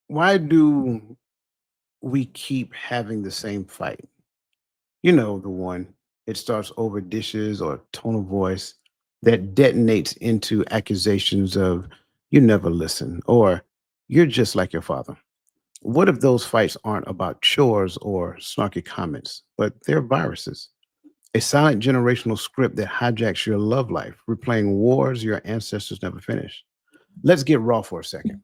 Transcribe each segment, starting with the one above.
Why do we keep having the same fight? You know, the one. It starts over dishes or tone of voice that detonates into accusations of you never listen or you're just like your father. What if those fights aren't about chores or snarky comments, but they're viruses? A silent generational script that hijacks your love life, replaying wars your ancestors never finished. Let's get raw for a second.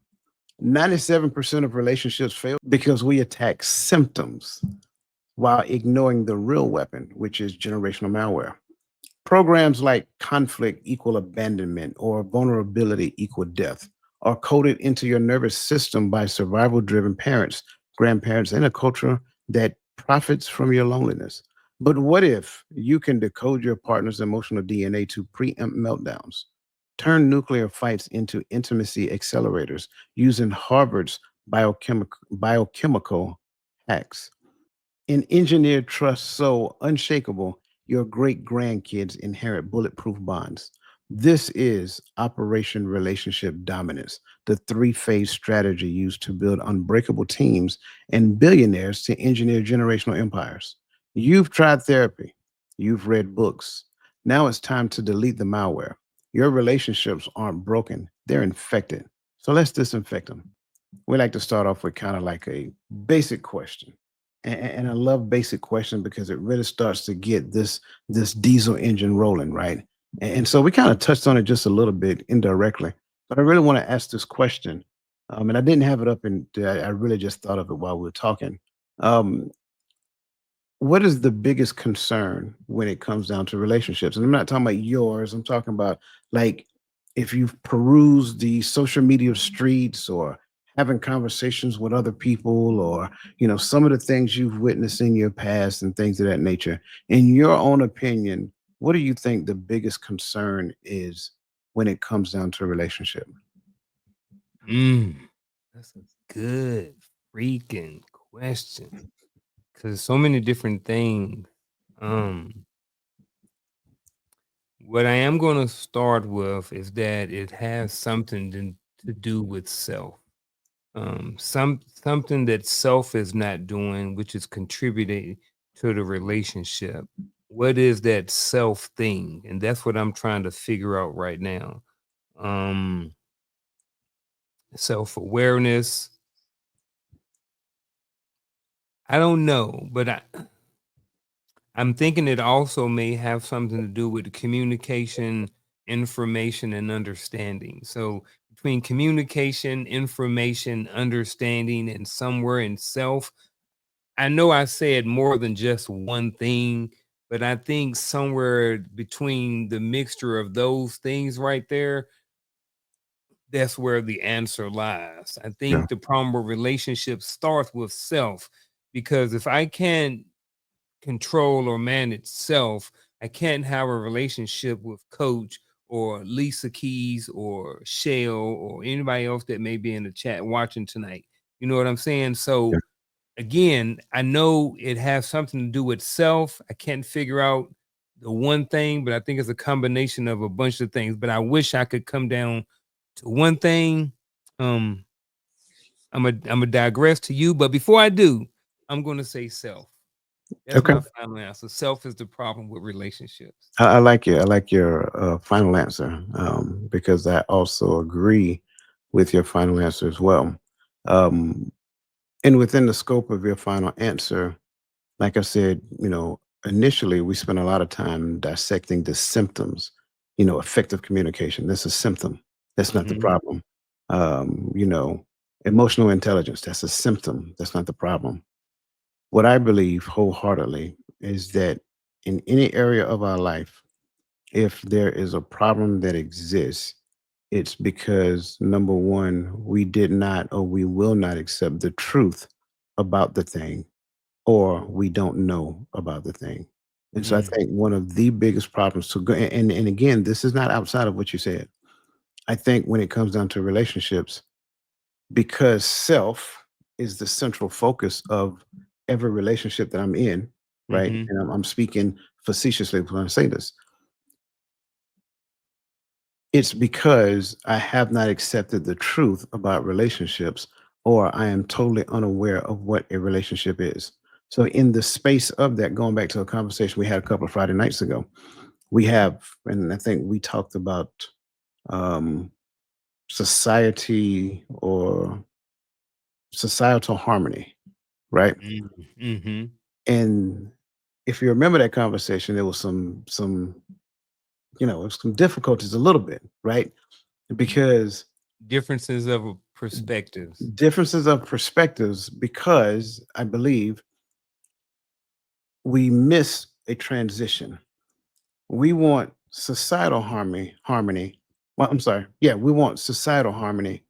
97% of relationships fail because we attack symptoms while ignoring the real weapon, which is generational malware. Programs like conflict equal abandonment or vulnerability equal death are coded into your nervous system by survival driven parents, grandparents, and a culture that profits from your loneliness. But what if you can decode your partner's emotional DNA to preempt meltdowns? Turn nuclear fights into intimacy accelerators using Harvard's biochemical hacks. An engineered trust so unshakable, your great grandkids inherit bulletproof bonds. This is Operation Relationship Dominance, the three-phase strategy used to build unbreakable teams and billionaires to engineer generational empires. You've tried therapy, you've read books. Now it's time to delete the malware. Your relationships aren't broken, they're infected. So let's disinfect them. We like to start off with kind of like a basic question. And I love basic questions because it really starts to get this diesel engine rolling, right? And so we kind of touched on it just a little bit indirectly, but I really want to ask this question. And I didn't have it up, and I really just thought of it while we were talking. Um, what is the biggest concern when it comes down to relationships? And I'm not talking about yours. I'm talking about like if you've perused the social media streets or having conversations with other people or some of the things you've witnessed in your past and things of that nature. In your own opinion, what do you think the biggest concern is when it comes down to a relationship? Mm, that's a good freaking question. Cause so many different things. Um, what I am gonna start with is that it has something to do with self. Something that self is not doing, which is contributing to the relationship. What is that self thing? And that's what I'm trying to figure out right now. Um, Self awareness. I don't know, but I'm thinking it also may have something to do with communication, information, and understanding. So between communication, information, understanding, and somewhere in self, I know I said more than just one thing, but I think somewhere between the mixture of those things right there, that's where the answer lies. I Yeah. think the problem with relationships starts with self, because if I can't control or manage self, I can't have a relationship with Coach or Lisa Keys or Shell or anybody else that may be in the chat watching tonight. You know what I'm saying? So again, I know it has something to do with self. I can't figure out the one thing, but I think it's a combination of a bunch of things. But I wish I could come down to one thing. Um, I'm a digress to you, but before I do, I'm going to say self. That's Okay. my final answer. Self is the problem with relationships. I like it. I like your final answer because I also agree with your final answer as well. Um, and within the scope of your final answer, like I said, initially we spent a lot of time dissecting the symptoms. Effective communication. That's a symptom. That's not the Mhm. problem. Emotional intelligence. That's a symptom. That's not the problem. What I believe wholeheartedly is that in any area of our life, if there is a problem that exists, it's because number one, we did not or we will not accept the truth about the thing, or we don't know about the thing. And so I Mm. think one of the biggest problems to go and again, this is not outside of what you said. I think when it comes down to relationships, because self is the central focus of every relationship that I'm in, right? Mhm. And I'm speaking facetiously when I say this. It's because I have not accepted the truth about relationships or I am totally unaware of what a relationship is. So, in the space of that, going back to a conversation we had a couple of Friday nights ago, we have, and I think we talked about um, society or societal harmony, right? Mm-hmm. And if you remember that conversation, there was some some difficulties a little bit, right? Because Differences of perspectives differences of perspectives, because I believe we miss a transition. We want societal harmony. Well, I'm sorry. Yeah, we want societal harmony,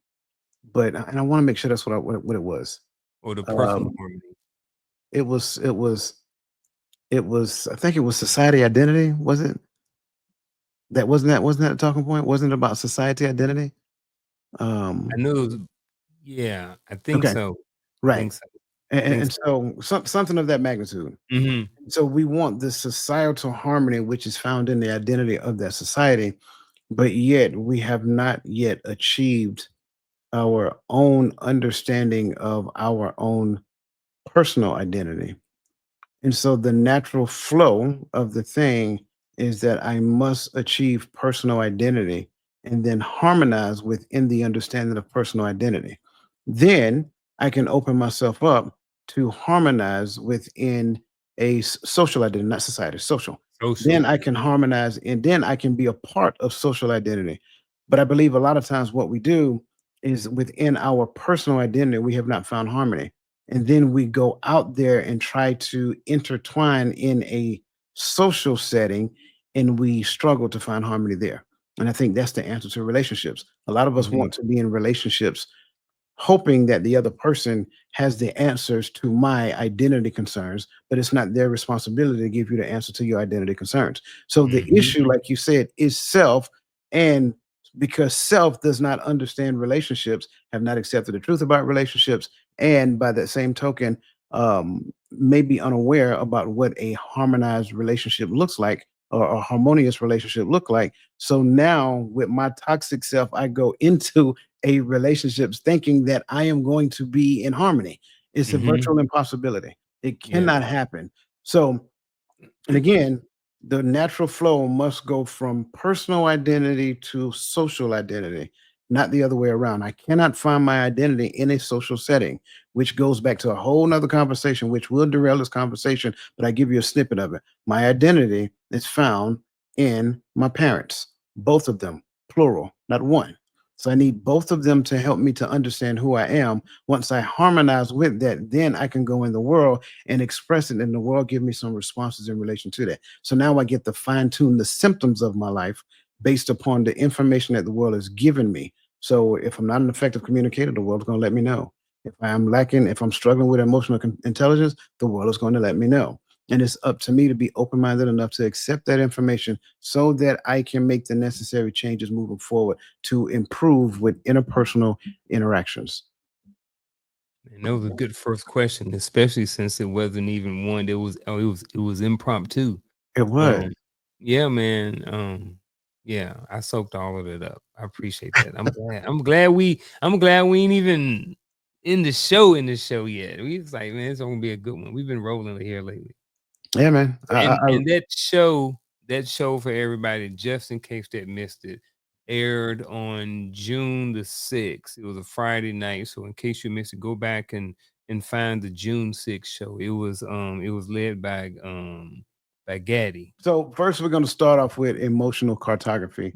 but and I want to make sure that's what it was. or the personal Um, harmony it was I think it was society identity, was it? That wasn't that a talking point? Wasn't it about society identity? I Um, knew it was, yeah, I think okay, so. right. Think so. Think And so. so something of that magnitude. Mhm. So we want this societal harmony, which is found in the identity of that society, but yet we have not yet achieved our own understanding of our own personal identity. And so the natural flow of the thing is that I must achieve personal identity and then harmonize within the understanding of personal identity. Then I can open myself up to harmonize within social identity, not society, social. Social. Then I can harmonize and then I can be a part of social identity. But I believe a lot of times what we do is within our personal identity, we have not found harmony, and then we go out there and try to intertwine in a social setting, and we struggle to find harmony there. And I think that's the answer to relationships. A lot of us Mhm. want to be in relationships hoping that the other person has the answers to my identity concerns, but it's not their responsibility to give you the answer to your identity concerns. So the Mhm. issue, like you said, is self. And because self does not understand relationships, have not accepted the truth about relationships, and by that same token, may be unaware about what a harmonized relationship looks like or a harmonious relationship look like. So now with my toxic self, I go into a relationships thinking that I am going to be in harmony. It's a Mhm. virtual impossibility. It Yeah. cannot happen. So, and again, the natural flow must go from personal identity to social identity, not the other way around. I cannot find my identity in a social setting, which goes back to a whole nother conversation, which will derail this conversation, but I give you a snippet of it. My identity is found in my parents, both of them, plural, not one. So I need both of them to help me to understand who I am. Once I harmonize with that, then I can go in the world and express it, and the world give me some responses in relation to that. So now I get to fine tune the symptoms of my life based upon the information that the world has given me. So if I'm not an effective communicator, the world's going to let me know. If I'm struggling with emotional intelligence, the world is going to let me know. And it's up to me to be open minded enough to accept that information so that I can make the necessary changes moving forward to improve with interpersonal interactions. And that was a good first question, especially since it wasn't even one that was it was impromptu. It was. Um, yeah, man. Yeah, I soaked all of it up. I appreciate that. I'm glad we ain't even in the show yet. We was like, man, it's gonna be a good one. We've been rolling here lately. Yeah, man. And that show for everybody, just in case that missed it, aired on June the 6th. It was a Friday night. So in case you missed it, go back and find the June 6th show. It was led by Gaddy. So first, we're going to start off with emotional cartography,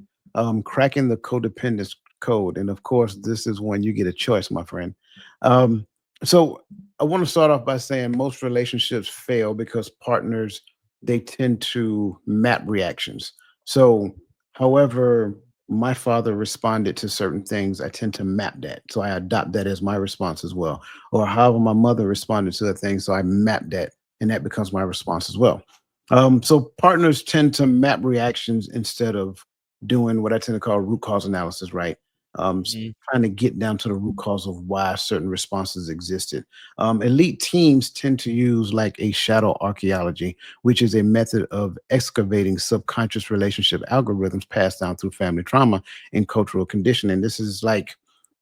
cracking the codependence code, and of course, this is when you get a choice, my friend. Um, so I want to start off by saying most relationships fail because partners they tend to map reactions. So, however, my father responded to certain things, I tend to map that, so I adopt that as my response as well. Or however my mother responded to the thing, so I map that, and that becomes my response as well. So partners tend to map reactions instead of doing what I tend to call root cause analysis, right? Mhm. Trying to get down to the root cause of why certain responses existed. Elite teams tend to use like a shadow archaeology, which is a method of excavating subconscious relationship algorithms passed down through family trauma and cultural conditioning. This is like,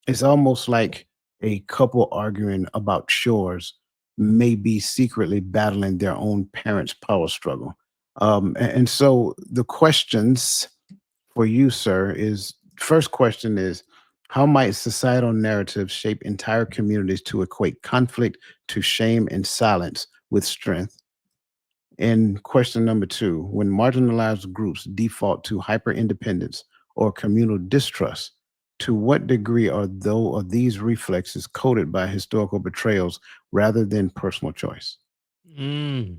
it's almost like A couple arguing about chores may be secretly battling their own parents' power struggle. And so the questions for you, sir, is first question is how might societal narratives shape entire communities to equate conflict to shame and silence with strength? And question number two, when marginalized groups default to hyper independence or communal distrust, to what degree are these reflexes coded by historical betrayals rather than personal choice? Mm.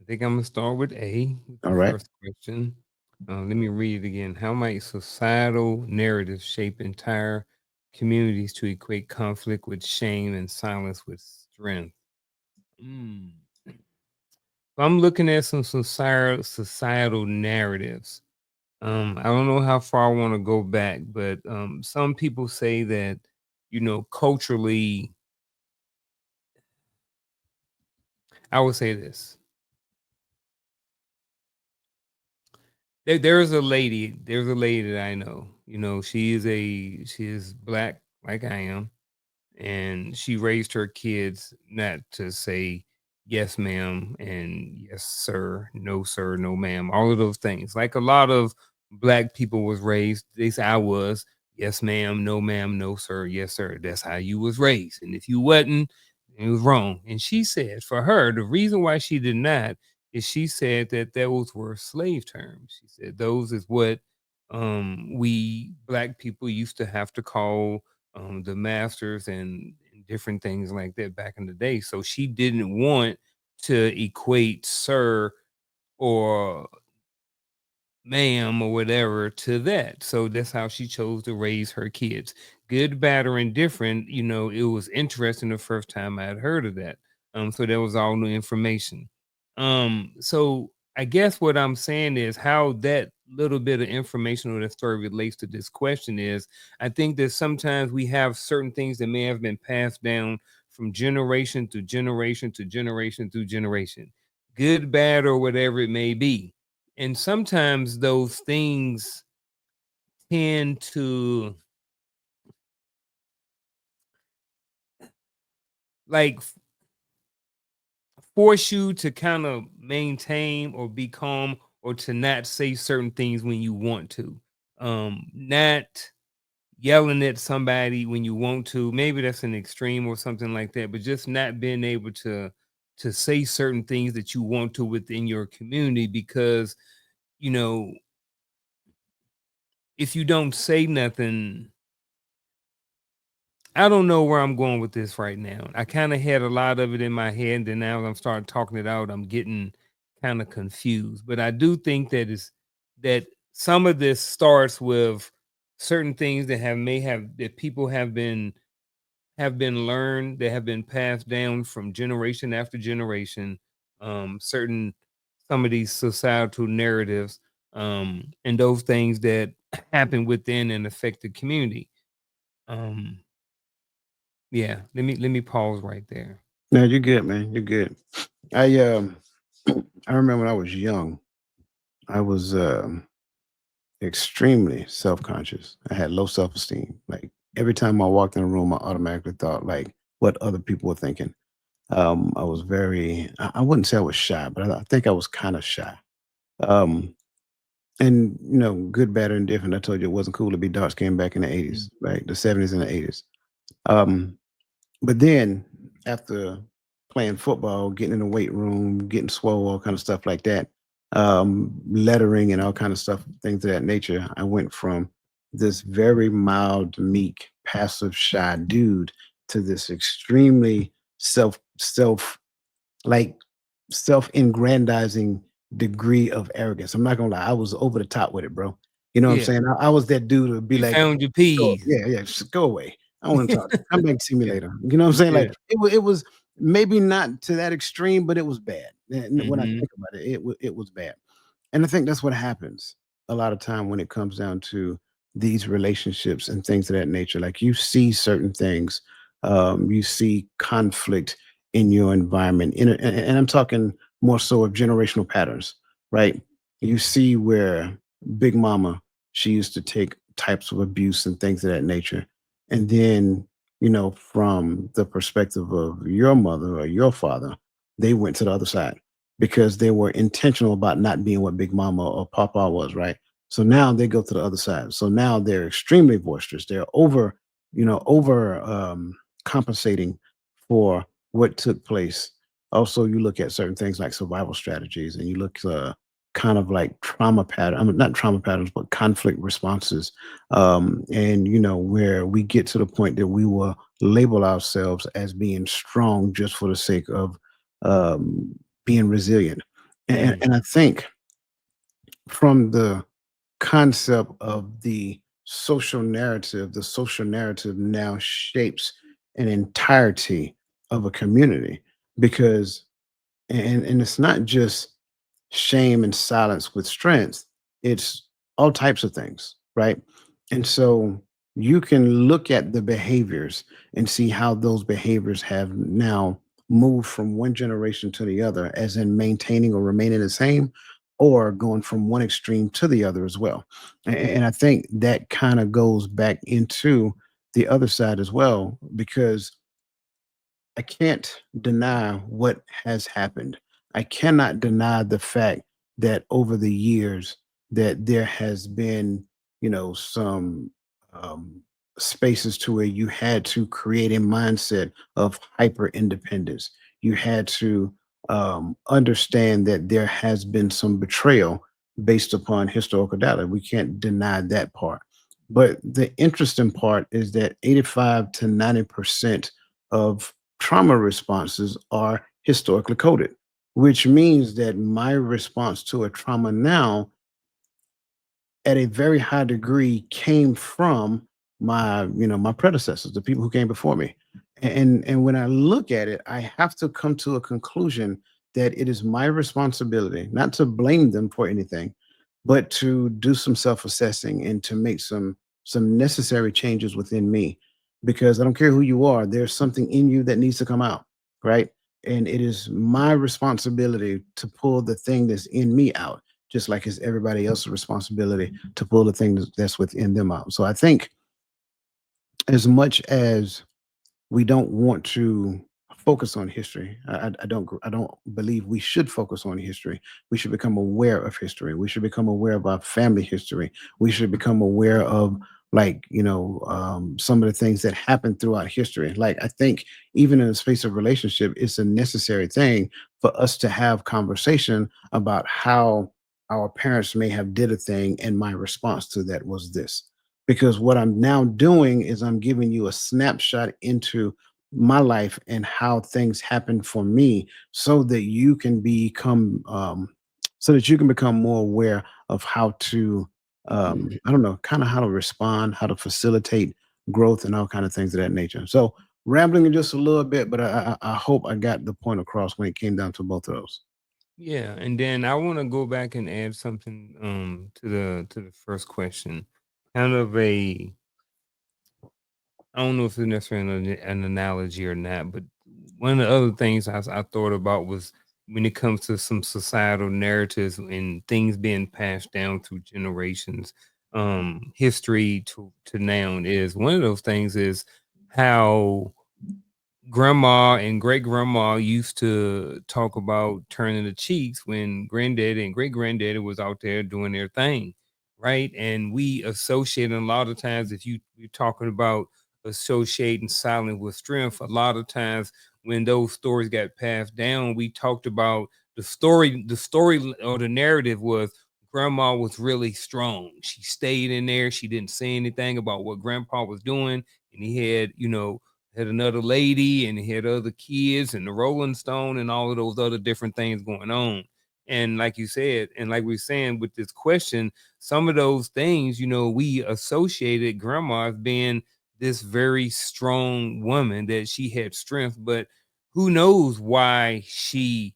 I think I'm gonna start with A with the All right. first question. Let me read it again. How might societal narratives shape entire communities to equate conflict with shame and silence with strength? Mm. I'm looking at some societal narratives. I don't know how far I want to go back, but some people say that, culturally, I would say this. There's a lady that I know. She is black like I am, and she raised her kids not to say yes ma'am and yes sir, no ma'am, all of those things like a lot of black people was raised. They say I was yes ma'am, no sir, yes sir. That's how you was raised, and if you wasn't, it was wrong. And she said for her the reason why she did not is she said that those were slave terms. She said those is what we black people used to have to call the masters and different things like that back in the day. So she didn't want to equate sir or ma'am or whatever to that. So that's how she chose to raise her kids. Good, bad, or indifferent. It was interesting the first time I had heard of that. So that was all new information. So I guess what I'm saying is how that little bit of information or that story relates to this question is I think that sometimes we have certain things that may have been passed down from generation to generation to generation to generation, good, bad, or whatever it may be. And sometimes those things tend to like force you to kind of maintain or be calm or to not say certain things when you want to. Not yelling at somebody when you want to. Maybe that's an extreme or something like that, but just not being able to say certain things that you want to within your community because, you know, if you don't say nothing, I don't know where I'm going with this right now. I kind of had a lot of it in my head, and then now I'm starting talking it out. I'm getting kind of confused, but I do think that is that some of this starts with certain things that have may have that people have been learned, that have been passed down from generation after generation. Certain some of these societal narratives, and those things that happen within and affect the community. Um, yeah, let me pause right there. No, you're good, man. You're good. I remember when I was young, I was extremely self-conscious. I had low self-esteem. Like every time I walked in a room, I automatically thought like what other people were thinking. I was I wouldn't say I was shy, but I think I was kind of shy. Um, and good, bad, or indifferent. I told you it wasn't cool to be dark skinned back in the Mm. 80s, right? The 70s and the 80s. Um, but then after playing football, getting in the weight room, getting swole, all kind of stuff like that, lettering and all kind of stuff, things of that nature, I went from this very mild, meek, passive, shy dude to this extremely self like self-aggrandizing degree of arrogance. I'm not gonna lie, I was over the top with it, bro. You know what I'm Yeah, saying? I was that dude to be you like, found your "Go, peas. yeah, yeah, just go away. I don't want to talk. Come back to see me Yeah, later." You know what I'm saying? yeah. Like it was maybe not to that extreme, but it was bad. And when I Mhm. think about it, it was bad. And I think that's what happens a lot of time when it comes down to these relationships and things of that nature. Like you see certain things, you see conflict in your environment. And I'm talking more so of generational patterns, right? You see where Big Mama, she used to take types of abuse and things of that nature. And then from the perspective of your mother or your father, they went to the other side because they were intentional about not being what Big Mama or Papa was, right? So now they go to the other side. So now they're extremely boisterous. They're over compensating for what took place. Also, you look at certain things like survival strategies, and you look kind of like trauma pattern. I mean, not trauma patterns, but conflict responses. And where we get to the point that we will label ourselves as being strong just for the sake of um, being resilient. And Mm, I think from concept of the social narrative now shapes an entirety of a community because and it's not just shame and silence with strength, it's all types of things, right? And so you can look at the behaviors and see how those behaviors have now moved from one generation to the other, as in maintaining or remaining the same, or going from one extreme to the other as well. And I think that kind of goes back into the other side as well, because I can't deny what has happened. I cannot deny the fact that over the years that there has been, some um, spaces to where you had to create a mindset of hyper independence. You had to understand that there has been some betrayal based upon historical data. We can't deny that part. But the interesting part is that 85 to 90% of trauma responses are historically coded, which means that my response to a trauma now at a very high degree came from my predecessors, the people who came before me. And when I look at it, I have to come to a conclusion that it is my responsibility not to blame them for anything, but to do some self-assessing and to make some necessary changes within me, because I don't care who you are, there's something in you that needs to come out, right? And it is my responsibility to pull the thing that's in me out, just like it's everybody else's responsibility to pull the thing that's within them out. So I think as much as we don't want to focus on history. I don't believe we should focus on history. We should become aware of history. We should become aware of our family history. We should become aware of, like, some of the things that happen throughout history. Like, I think even in the space of relationship, it's a necessary thing for us to have conversation about how our parents may have did a thing and my response to that was this. Because what I'm now doing is I'm giving you a snapshot into my life and how things happen for me, so that you can become more aware of how to I don't know, kind of how to respond, how to facilitate growth and all kind of things of that nature. So rambling just a little bit, but I hope I got the point across when it came down to both of those. yeah, and then I want to go back and add something to the first question. Kind of a, I don't know if it's necessarily an analogy or not, but one of the other things I thought about was when it comes to some societal narratives and things being passed down through generations, history to now, is one of those things is how grandma and great grandma used to talk about turning the cheeks when granddaddy and great granddaddy was out there doing their thing, right? And we associate, and a lot of times, if you're talking about associating silence with strength, a lot of times when those stories got passed down, we talked about the story or the narrative was grandma was really strong. She stayed in there. She didn't say anything about what grandpa was doing. And he had another lady and he had other kids and the Rolling Stone and all of those other different things going on. And like you said, and like we are saying with this question, some of those things, we associated grandma as being this very strong woman, that she had strength, but who knows why she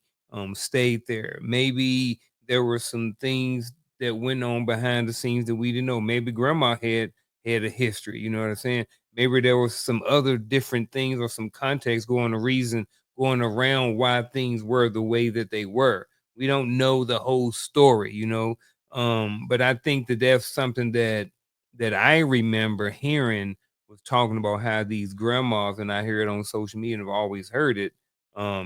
stayed there. Maybe there were some things that went on behind the scenes that we didn't know. Maybe grandma had a history, you know what I'm saying? Maybe there was some other different things or some context going around why things were the way that they were. We don't know the whole story. But I think that that's something that I remember hearing was talking about how these grandmas, and I hear it on social media and I've always heard it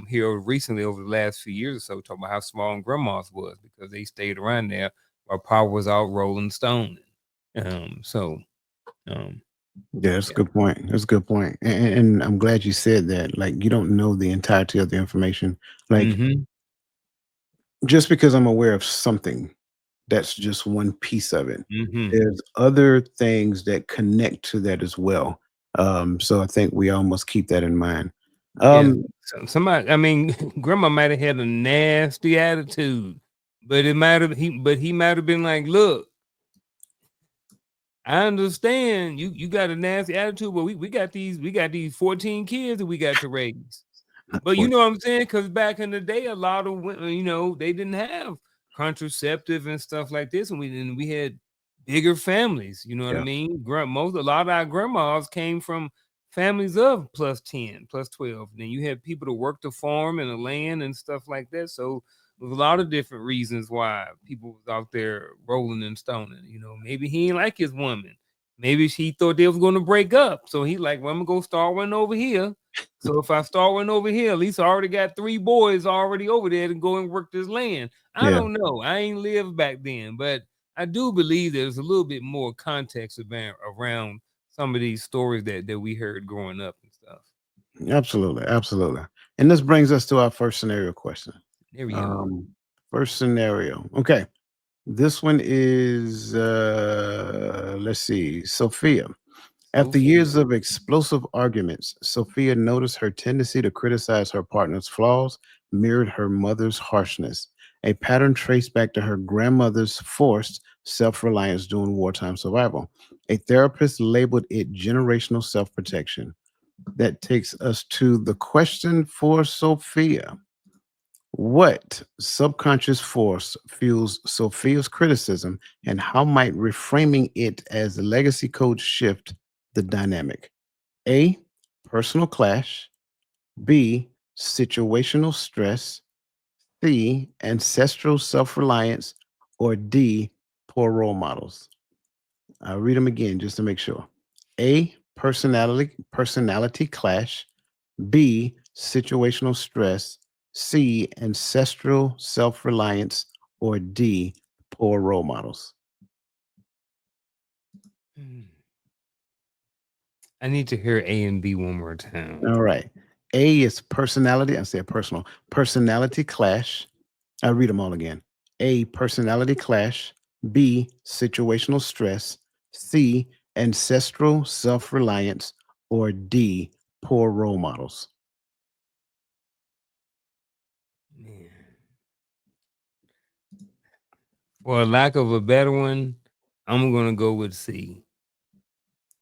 here recently over the last few years or so, talking about how small grandmas was because they stayed around there while Papa was out rolling stone. So um Yeah, that's a yeah. good point. That's a good point. And I'm glad you said that. Like, you don't know the entirety of the information. Like, Mm-hmm. just because I'm aware of something, that's just one piece of it. Mm-hmm. There's other things that connect to that as well. So I think we all must keep that in mind. Yeah. Um, Somebody, I mean, grandma might have had a nasty attitude, but he might have been like, look, I understand you got a nasty attitude, but we got these 14 kids that we got to raise. But you for know what I'm saying? Because back in the day, a lot of women, they didn't have contraceptive and stuff like this, and we had bigger families. You know what I yeah, mean? A lot of our grandmas came from families of plus 10, plus 12. Then you had people to work the farm and the land and stuff like that. So there's a lot of different reasons why people was out there rolling and stoning. Maybe he ain't like his woman. Maybe she thought they was going to break up. So he like, well, I'm gonna go start one over here. So if I start one over here, at least I already got 3 boys already over there to go and work this land. I yeah. don't know. I ain't lived back then, but I do believe there's a little bit more context around some of these stories that we heard growing up and stuff. Absolutely, absolutely. And this brings us to our first scenario question. There we go. Um, First scenario. Okay. This one is let's see, Sophia. After Sophia. years of explosive arguments, Sophia noticed her tendency to criticize her partner's flaws mirrored her mother's harshness, a pattern traced back to her grandmother's forced self reliance during wartime survival. A therapist labeled it generational self protection. That takes us to the question for Sophia. What subconscious force fuels Sophia's criticism, and how might reframing it as a legacy coach shift the dynamic? A. Personal clash. B. Situational stress. C. Ancestral self reliance. Or D. Poor role models. I'll read them again just to make sure. A. Personality clash. B. Situational stress. C. Ancestral self reliance. Or D. Poor role models. Hmm. I need to hear A and B one more time. All right. A is personality. I said personal. Personality clash. I'll read them all again. A. Personality clash. B. Situational stress. C. Ancestral self reliance. Or D. Poor role models. Man. For lack of a better one, I'm gonna go with C.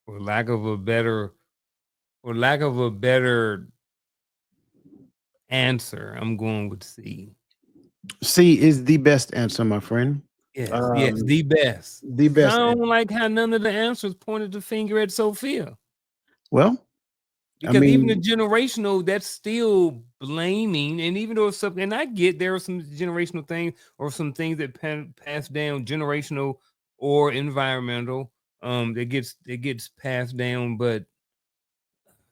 For lack of a better, for lack of a better answer, I'm going with C. C is the best answer, my friend. Yes, yes, Um, the best. the 'Cause I best don't answer. like how none of the answers pointed the finger at Sophia. Well, I Because even the mean, generational, that's still blaming. And even though it's something, and I get there are some generational things or some things that pass down generational or environmental, that gets passed down. But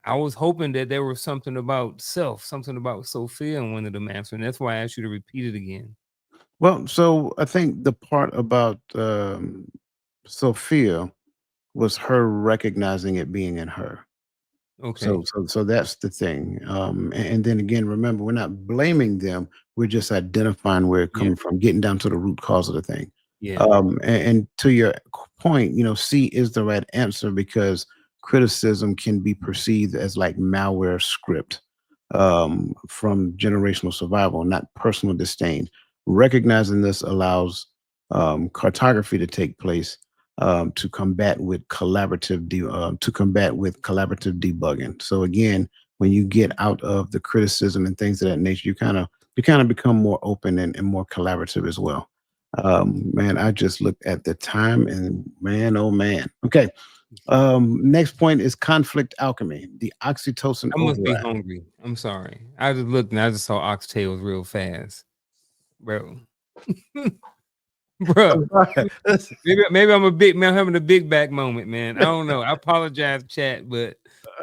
I was hoping that there was something about self, something about Sophia in one of them answers. And that's why I asked you to repeat it again. well, so I think the part about Sophia was her recognizing it being in her. So Okay. so that's the thing. And then again, remember, we're not blaming them. We're just identifying where it's Yeah. coming from, getting down to the root cause of the thing. Yeah. And to your point, C is the right answer because criticism can be perceived as like malware script from generational survival, not personal disdain. Recognizing this allows cartography to take place to combat with collaborative debugging. So again, when you get out of the criticism and things of that nature, you kind of become more open and more collaborative as well. Man, I just looked at the time and man, oh man. Okay. Next point is conflict alchemy, the oxytocin I must be override. hungry. I'm sorry. I just looked and I just saw oxtails real fast, bro. Bruh. Listen, Maybe I'm a big man having a big back moment, man. I don't know. I apologize, chat, but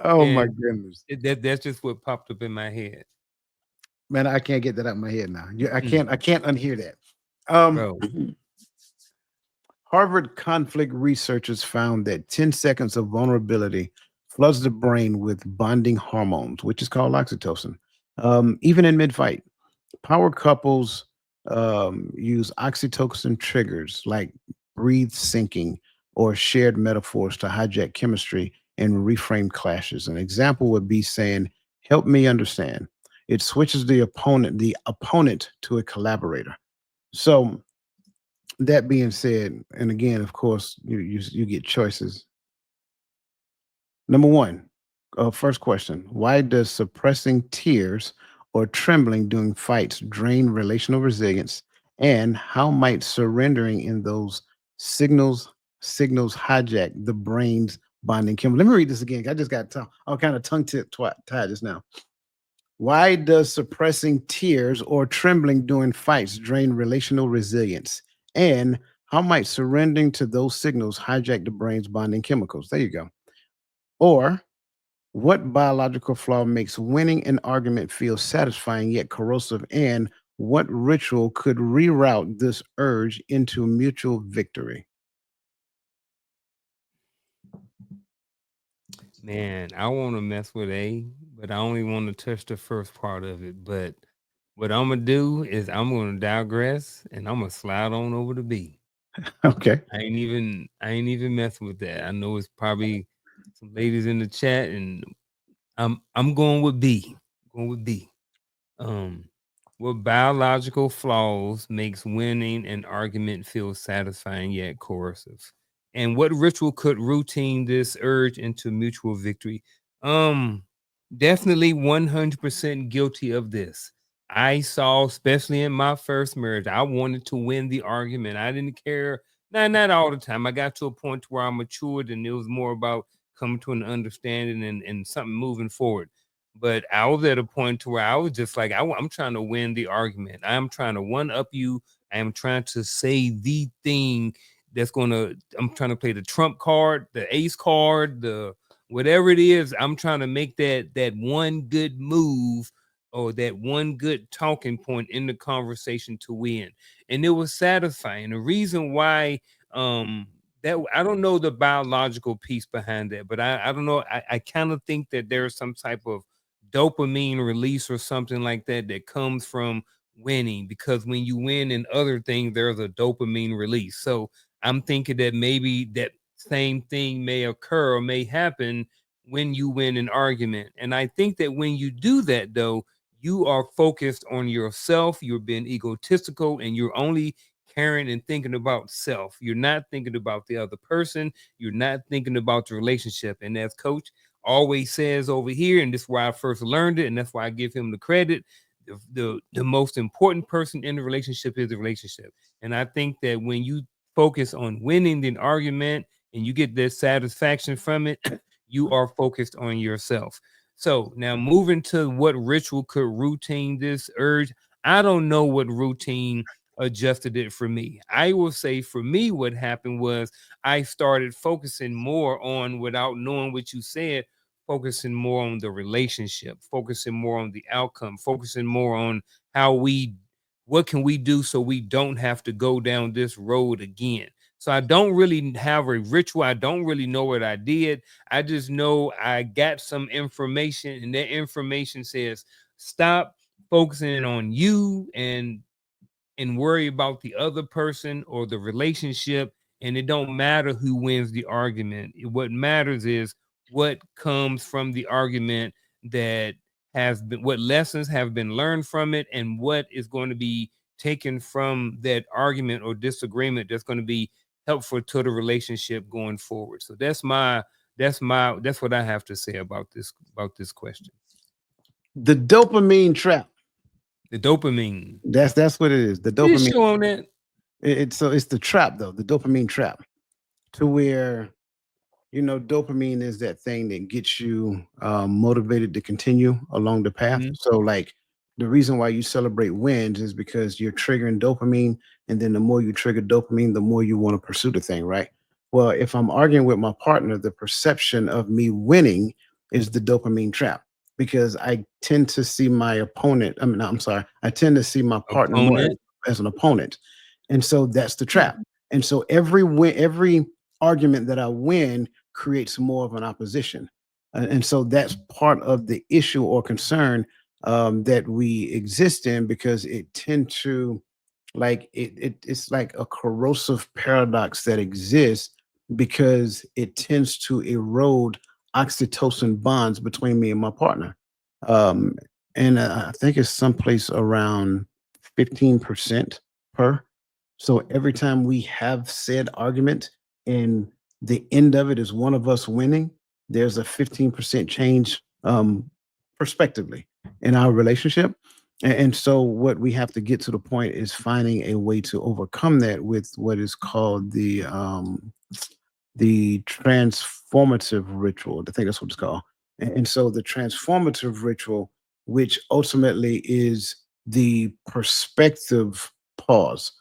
oh my man, goodness. that's just what popped up in my head, Man, I can't get that out of my head now. mm, I can't unhear that. Um, bro. Harvard conflict researchers found that 10 seconds of vulnerability floods the brain with bonding hormones, which is called oxytocin. Even in mid-fight, power couples use oxytocin triggers like breathe syncing or shared metaphors to hijack chemistry and reframe clashes. An example would be saying, "Help me understand." It switches the opponent to a collaborator. So that being said, and again, of course, you get choices. Number one, first question: why does suppressing tears or trembling during fights drain relational resilience? And how might surrendering in those signals hijack the brain's bonding chemical? Let me read this again. I just got all kind of tied just now. Why does suppressing tears or trembling during fights drain relational resilience? And how might surrendering to those signals hijack the brain's bonding chemicals? There you go. Or what biological flaw makes winning an argument feel satisfying yet corrosive? And what ritual could reroute this urge into mutual victory? Man, I want to mess with A, but I only want to touch the first part of it. But what I'm gonna do is I'm gonna digress and I'm gonna slide on over to B. Okay. I ain't even messing with that. I know it's probably some ladies in the chat, and I'm going with B. Going with B. Um, what biological flaws makes winning an argument feel satisfying yet coercive? And what ritual could routine this urge into mutual victory? Um, Definitely 100% guilty of this. I saw, especially in my first marriage, I wanted to win the argument. I didn't care. Not all the time. I got to a point where I matured and it was more about coming to an understanding and something moving forward. But I was at a point to where I was just like, I'm trying to win the argument. I'm trying to one up you. I am trying to say the thing that's gonna. I'm trying to play the trump card, the ace card, the whatever it is. I'm trying to make that one good move or that one good talking point in the conversation to win. And it was satisfying. The reason why that I don't know the biological piece behind that, but I don't know. I kind of think that there's some type of dopamine release or something like that that comes from winning, because when you win in other things there's a dopamine release. So I'm thinking that maybe that same thing may occur or may happen when you win an argument. And I think that when you do that though, you are focused on yourself, you're being egotistical, and you're only caring and thinking about self. You're not thinking about the other person, you're not thinking about the relationship. And as coach always says over here, and this is why I first learned it, and that's why I give him the credit. The most important person in the relationship is the relationship. And I think that when you focus on winning the argument and you get this satisfaction from it, you are focused on yourself. So now moving to what ritual could routine this urge. I don't know what routine adjusted it for me. I will say for me, what happened was I started focusing more on, without knowing what you said, focusing more on the relationship, focusing more on the outcome, focusing more on how we what can we do so we don't have to go down this road again. So I don't really have a ritual. I don't really know what I did. I just know I got some information, and that information says stop focusing on you and worry about the other person or the relationship. And it don't matter who wins the argument. What matters is what comes from the argument, that has been, what lessons have been learned from it, and what is going to be taken from that argument or disagreement that's going to be helpful to the relationship going forward. So that's what I have to say about this question. The dopamine trap. The dopamine. That's what it is. The Did it dopamine. show on that? It's the trap though. The dopamine trap, to where dopamine is that thing that gets you motivated to continue along the path. Mhm. So like The reason why you celebrate wins is because you're triggering dopamine, and then the more you trigger dopamine, the more you want to pursue the thing, right? Well, if I'm arguing with my partner, the perception of me winning is the dopamine trap because I tend to see my opponent. I mean, no, I'm sorry. I tend to see my partner more Opponent. as an opponent, and so that's the Hmm. trap. And so every win, every argument that I win creates more of an opposition, and so that's part of the issue or concern that we exist in because it tend to it's like a corrosive paradox that exists because it tends to erode oxytocin bonds between me and my partner. Um, and I think it's someplace around 15% per. So every time we have said argument and the end of it is one of us winning, there's a 15% change prospectively in our relationship. And so what we have to get to the point is finding a way to overcome that with what is called the transformative ritual. I think that's what it's called. And so the transformative ritual, which ultimately is the perspective pause.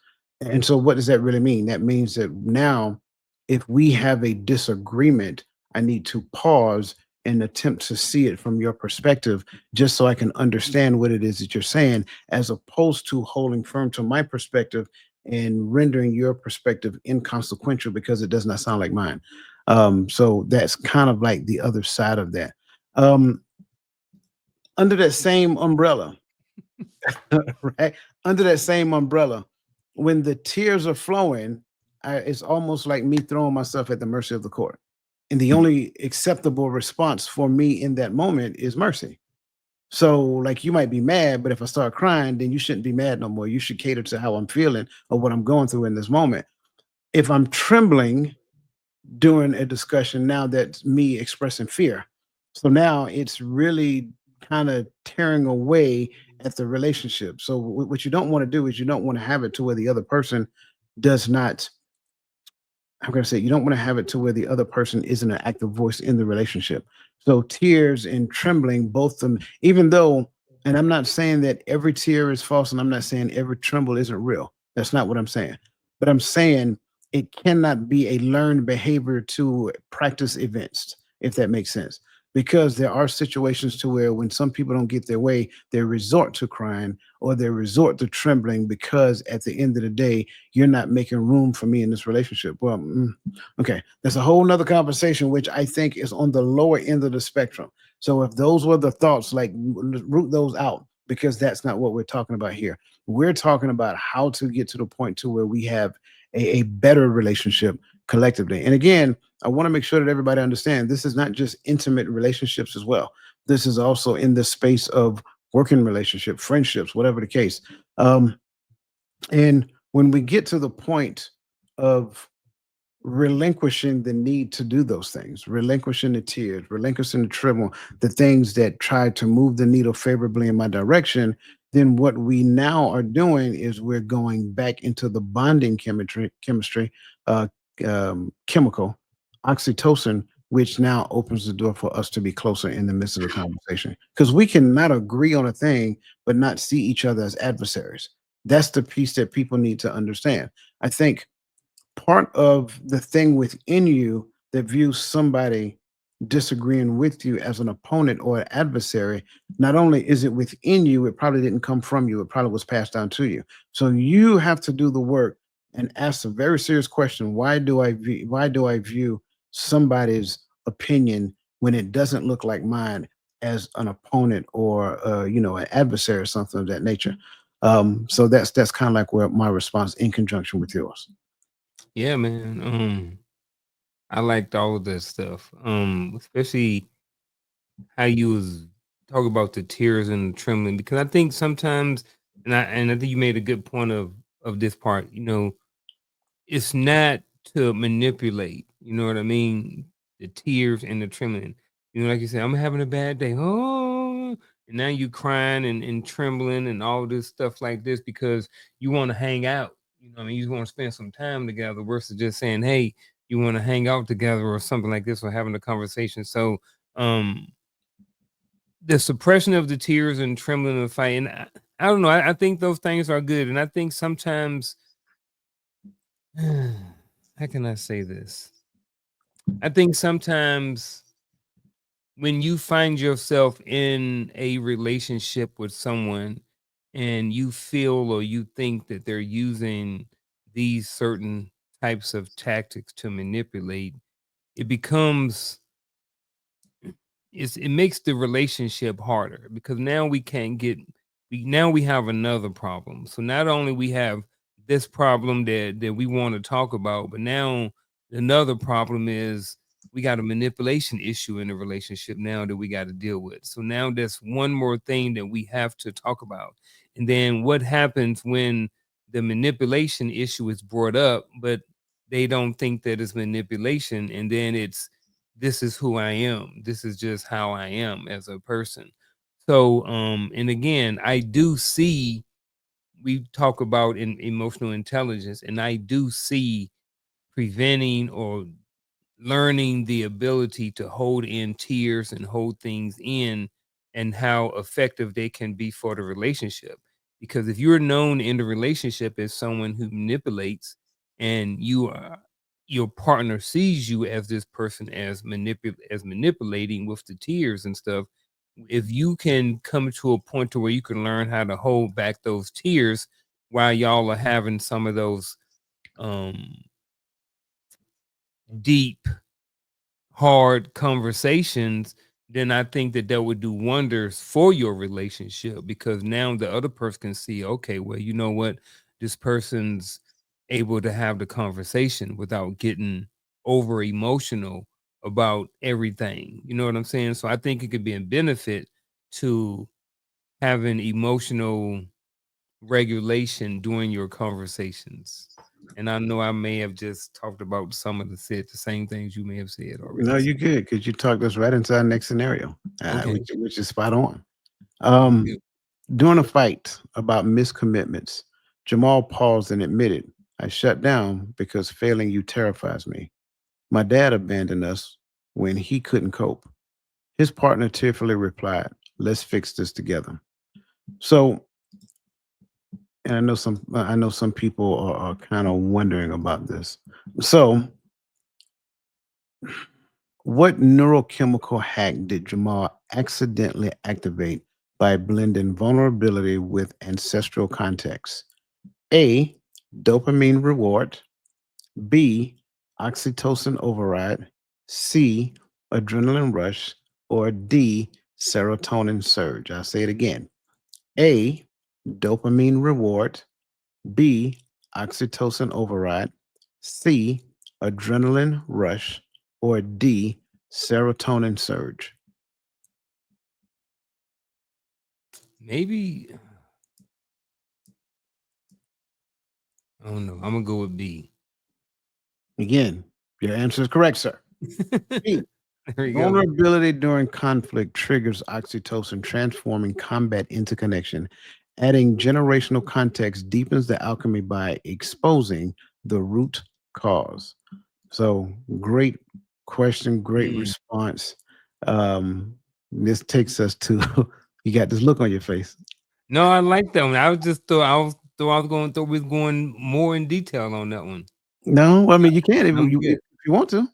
And so what does that really mean? That means that now, if we have a disagreement, I need to pause and attempt to see it from your perspective, just so I can understand what it is that you're saying, as opposed to holding firm to my perspective and rendering your perspective inconsequential because it does not sound like mine. So that's kind of like the other side of that. Um, Under that same umbrella, right? Under that same umbrella, when the tears are flowing, it's almost like me throwing myself at the mercy of the court. And the only acceptable response for me in that moment is mercy. So, like, you might be mad, but if I start crying, then you shouldn't be mad no more. You should cater to how I'm feeling or what I'm going through in this moment. If I'm trembling during a discussion, now that's me expressing fear. So now it's really kind of tearing away at the relationship. So, what you don't want to do is you don't want to have it to where the other person does not, I'm going to say, you don't want to have it to where the other person isn't an active voice in the relationship. So tears and trembling, both of them, even though, and I'm not saying that every tear is false, and I'm not saying every tremble isn't real. That's not what I'm saying. But I'm saying it cannot be a learned behavior to practice events, if that makes sense. Because there are situations to where when some people don't get their way, they resort to crying or they resort to trembling because at the end of the day, you're not making room for me in this relationship. Well, okay, that's a whole nother conversation, which I think is on the lower end of the spectrum. So if those were the thoughts, like root those out because that's not what we're talking about here. We're talking about how to get to the point to where we have a better relationship collectively. And again, I want to make sure that everybody understands this is not just intimate relationships as well. This is also in the space of working relationship, friendships, whatever the case. Um, and when we get to the point of relinquishing the need to do those things, relinquishing the tears, relinquishing the tremble, the things that try to move the needle favorably in my direction, then what we now are doing is we're going back into the bonding chemistry, uh, chemical, oxytocin, which now opens the door for us to be closer in the midst of the conversation. Because we cannot agree on a thing, but not see each other as adversaries. That's the piece that people need to understand. I think part of the thing within you that views somebody disagreeing with you as an opponent or an adversary, not only is it within you, it probably didn't come from you, it probably was passed down to you. So you have to do the work and ask a very serious question. Why do I view somebody's opinion when it doesn't look like mine as an opponent or an adversary or something of that nature? So that's kind of like where my response in conjunction with yours. Yeah, man. I liked all of that stuff. Especially how you was talking about the tears and the trembling, because I think sometimes, and I think you made a good point of this part. It's not to manipulate. You know what I mean? The tears and the trembling. Like you said, I'm having a bad day. Oh, and now you crying and trembling and all this stuff like this because you want to hang out. What I mean, you want to spend some time together versus just saying, "Hey, you want to hang out together" or something like this, or having a conversation. So, um, the suppression of the tears and trembling of fight. And I don't know. I think those things are good. And I think sometimes, how can I say this? I think sometimes when you find yourself in a relationship with someone and you feel or you think that they're using these certain types of tactics to manipulate, it becomes it makes the relationship harder because now we can't get now we have another problem. So not only we have this problem that we want to talk about, but now another problem is we got a manipulation issue in the relationship now that we got to deal with. So now there's one more thing that we have to talk about. And then what happens when the manipulation issue is brought up, but they don't think that it's manipulation, and then it's this is who I am. This is just how I am as a person. So, and again, I do see we talk about in emotional intelligence, and I do see preventing or learning the ability to hold in tears and hold things in and how effective they can be for the relationship. Because if you're known in the relationship as someone who manipulates and you are your partner sees you as this person as manipulating with the tears and stuff, if you can come to a point to where you can learn how to hold back those tears while y'all are having some of those um deep hard conversations, then I think that that would do wonders for your relationship because now the other person can see, okay, well, you know what? This person's able to have the conversation without getting over emotional about everything. You know what I'm saying? So I think it could be a benefit to having emotional regulation during your conversations. And I know I may have just talked about some of the same things you may have said No, already. you're good because you talked us right into our next scenario, Okay. which is spot on. Yeah. Um, During a fight about miscommitments, Jamal paused and admitted, I shut down because failing you terrifies me. My dad abandoned us when he couldn't cope. His partner tearfully replied, let's fix this together. So, and I know some people are kind of wondering about this. So, what neurochemical hack did Jamal accidentally activate by blending vulnerability with ancestral context? A, dopamine reward. B, oxytocin override. C, adrenaline rush. Or D, serotonin surge. I'll say it again. A, dopamine reward. B, oxytocin override. C, adrenaline rush. Or D, serotonin surge. Maybe I don't know. I'm gonna go with B. Again, your answer is correct, sir. B, There you go. vulnerability during conflict triggers oxytocin, transforming combat into connection. Adding generational context deepens the alchemy by exposing the root cause. So, great question, great Mm. response. This takes us to you got this look on your face. No, I like that one. I was just thought I was going thought we was going more in detail on that one. No, I mean you can I'm if good. you want to.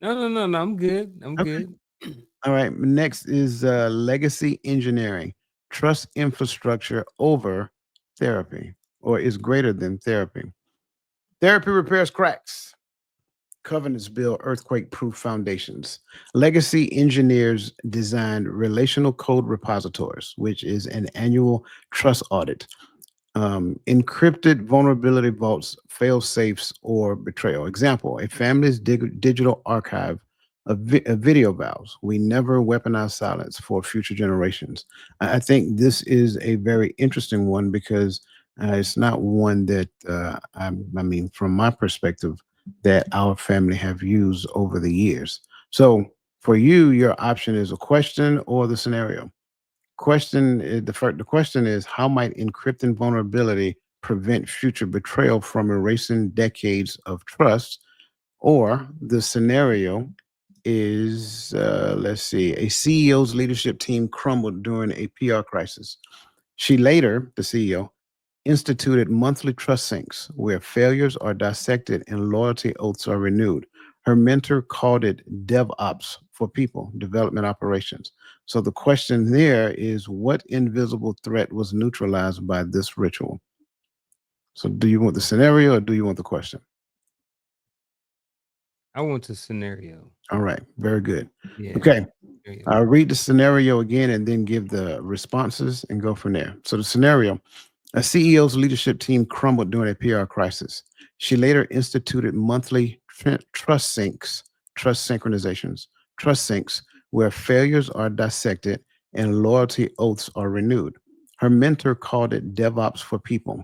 No. I'm good. I'm Okay. good. All right. Next is legacy engineering. Trust infrastructure over therapy, or is greater than therapy. Therapy repairs cracks. Covenants build earthquake proof foundations. Legacy engineers designed relational code repositories, which is an annual trust audit, encrypted vulnerability vaults, fail safes, or betrayal. Example: a family's digital archive of video vows. We never weaponize silence for future generations. I think this is a very interesting one because it's not one that I mean, from my perspective, that our family have used over the years. So for you, your option is a question or the scenario. The question is, how might encrypting vulnerability prevent future betrayal from erasing decades of trust? Or the scenario is, let's see, a CEO's leadership team crumbled during a PR crisis. She later, the CEO, instituted monthly trust syncs where failures are dissected and loyalty oaths are renewed. Her mentor called it DevOps for people, development operations. So the question there is, what invisible threat was neutralized by this ritual? So do you want the scenario or do you want the question? I want a scenario. All right, very good. Yeah. Okay, Scenario. I'll read the scenario again and then give the responses and go from there. So the scenario: a CEO's leadership team crumbled during a PR crisis. She later instituted monthly trust syncs, trust synchronizations, trust syncs, where failures are dissected and loyalty oaths are renewed. Her mentor called it DevOps for people.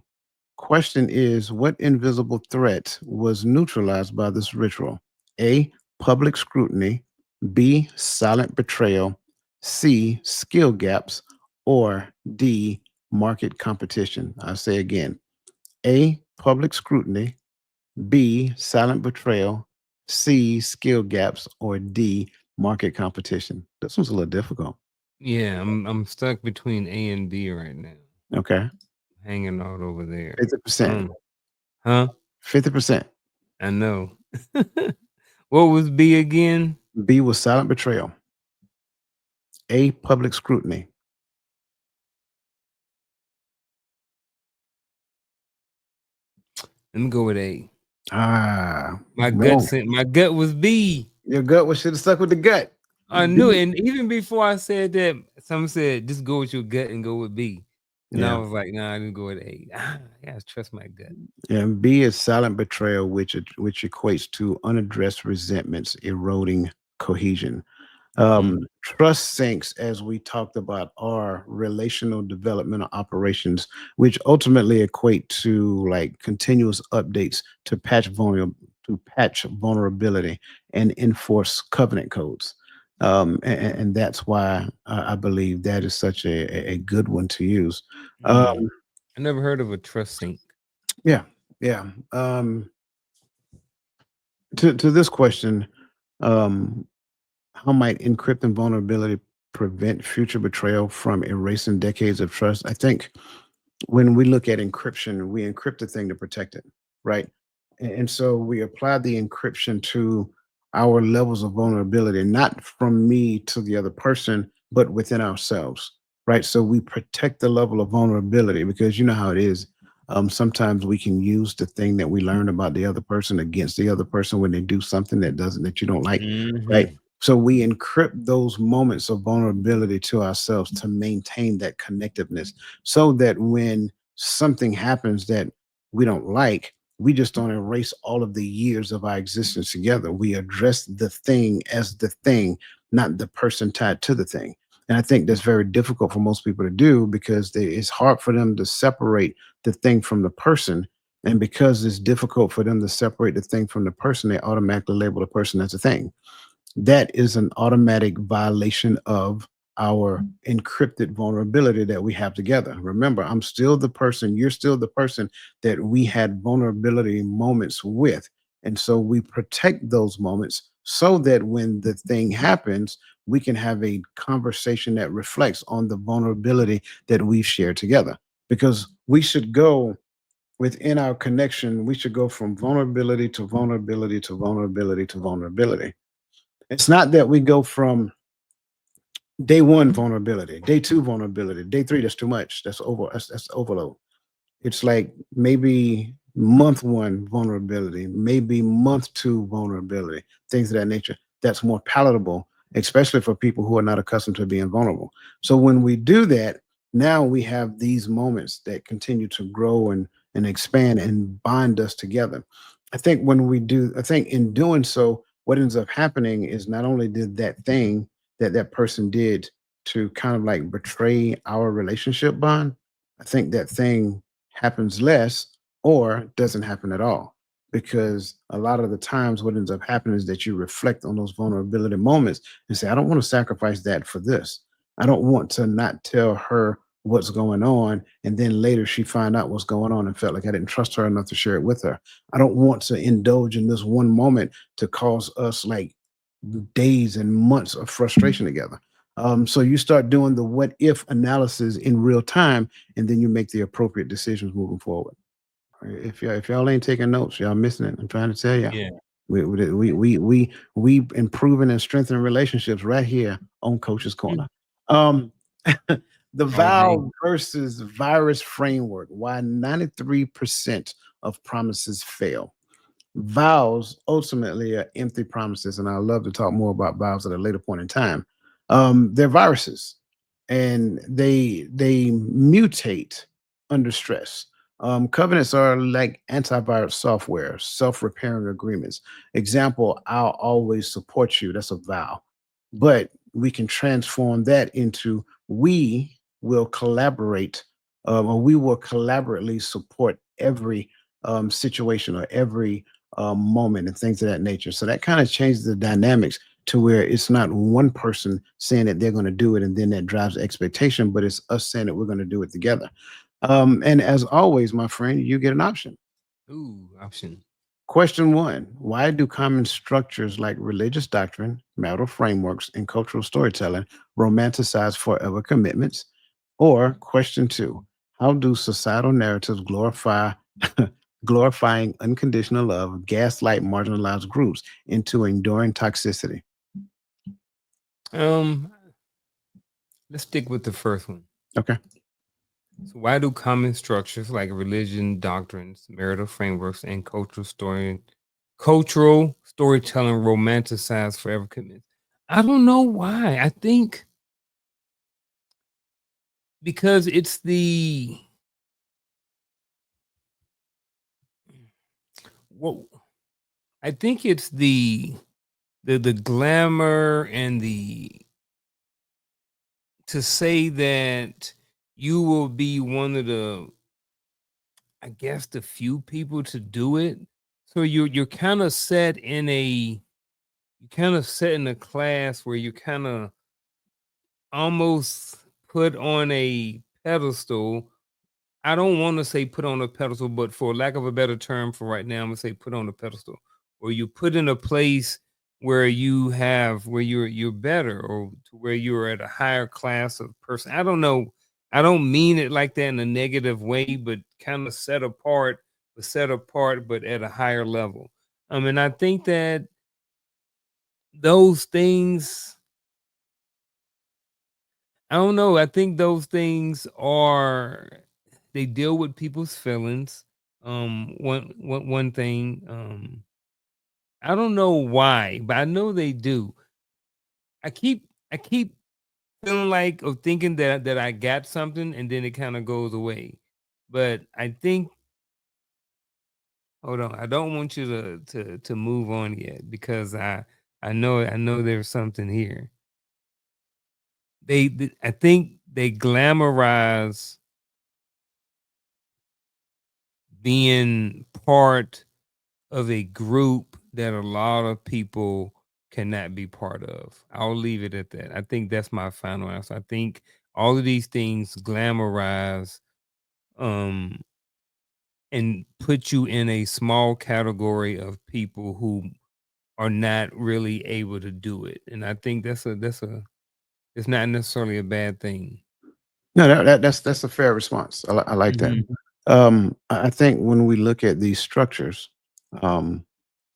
Question is, what invisible threat was neutralized by this ritual? A, public scrutiny, B, silent betrayal, C, skill gaps, or D, market competition. I'll say again: A, public scrutiny, B, silent betrayal, C, skill gaps, or D, market competition. This one's a little difficult. Yeah, I'm stuck between A and B right now. Okay. Hanging out over there. 50%. Huh? 50%. I know. What was B again? B was silent betrayal. A, public scrutiny. Let me go with A. Ah, no. My gut was B. Your gut was should have stuck with the gut. I knew B. it. And even before I said that, someone said, just go with your gut and go with B. And I Yeah. was like, nah, I didn't go with A. I gotta trust my gut. And B is silent betrayal, which equates to unaddressed resentments eroding cohesion. Mm. Trust sinks, as we talked about, are relational developmental operations, which ultimately equate to like continuous updates to patch vulnerability and enforce covenant codes. And that's why I believe that is such a good one to use. Um, Mm. I never heard of a trust sink. yeah, yeah. To this question, um, how might encrypting vulnerability prevent future betrayal from erasing decades of trust? I think when we look at encryption, we encrypt the thing to protect it, right? And so we apply the encryption to our levels of vulnerability, not from me to the other person, but within ourselves, right? So we protect the level of vulnerability because you know how it is. Sometimes we can use the thing that we learned about the other person against the other person when they do something that you don't like, right? Hmm. So we encrypt those moments of vulnerability to ourselves to maintain that connectiveness so that when something happens that we don't like, we just don't erase all of the years of our existence together. We address the thing as the thing, not the person tied to the thing. And I think that's very difficult for most people to do because it's hard for them to separate the thing from the person. And because it's difficult for them to separate the thing from the person, they automatically label the person as a thing. That is an automatic violation of our encrypted vulnerability that we have together. Remember, I'm still the person, you're still the person that we had vulnerability moments with. And so we protect those moments so that when the thing happens, we can have a conversation that reflects on the vulnerability that we've shared together. Because we should go within our connection, we should go from vulnerability to vulnerability to vulnerability to vulnerability. It's not that we go from day one vulnerability, day two vulnerability, day three, that's too much. That's overload. It's like maybe month one vulnerability, maybe month two vulnerability, things of that nature. That's more palatable, especially for people who are not accustomed to being vulnerable. So when we do that, now we have these moments that continue to grow and expand and bind us together. I think in doing so, what ends up happening is not only did that thing that person did to kind of like betray our relationship bond, I think that thing happens less or doesn't happen at all. Because a lot of the times, what ends up happening is that you reflect on those vulnerability moments and say, I don't want to sacrifice that for this. I don't want to not tell her what's going on. And then later she find out what's going on and felt like I didn't trust her enough to share it with her. I don't want to indulge in this one moment to cause us like days and months of frustration together. So you start doing the what if analysis in real time, and then you make the appropriate decisions moving forward. If y'all ain't taking notes, y'all missing it. I'm trying to tell you. Yeah. We improving and strengthening relationships right here on Coach's Corner. Mm. Um, the All day. vow versus virus framework. Why 93% of promises fail. Vows ultimately are empty promises, and I love to talk more about vows at a later point in time. They're viruses, and they mutate under stress. Covenants are like antivirus software, self-repairing agreements. Example: I'll always support you. That's a vow, but we can transform that into we will collaborate, or we will collaboratively support every situation or every moment and things of that nature. So that kind of changes the dynamics to where it's not one person saying that they're going to do it and then that drives expectation, but it's us saying that we're going to do it together. And as always, my friend, you get an option. Ooh, option. Question one: why do common structures like religious doctrine, marital frameworks, and cultural storytelling romanticize forever commitments? Or question two: how do societal narratives glorifying unconditional love, gaslight marginalized groups into enduring toxicity? Um, let's stick with the first one. Okay. So why do common structures like religion, doctrines, marital frameworks, and cultural storytelling romanticize forever commitment? I don't know why. I think because it's the what I think it's the glamour and the to say that you will be one of the I guess the few people to do it. So you're kind of set in a you kind of set in a class where you kind of almost put on a pedestal. I don't want to say put on a pedestal, but for lack of a better term for right now, I'm gonna say put on a pedestal, or you put in a place where you have where you're better, or to where you're at a higher class of person. I don't know. I don't mean it like that in a negative way, but kind of set apart, but at a higher level. And I think that those things I don't know. I think those things are they deal with people's feelings. One thing. I don't know why, but I know they do. I keep feeling like or thinking that I got something and then it kind of goes away. But I think hold on, I don't want you to move on yet because I know there's something here. I think they glamorize being part of a group that a lot of people cannot be part of. I'll leave it at that. I think that's my final answer. I think all of these things glamorize um and put you in a small category of people who are not really able to do it. And I think that's a it's not necessarily a bad thing. No, that's a fair response. I like that. Mhm. I think when we look at these structures, um,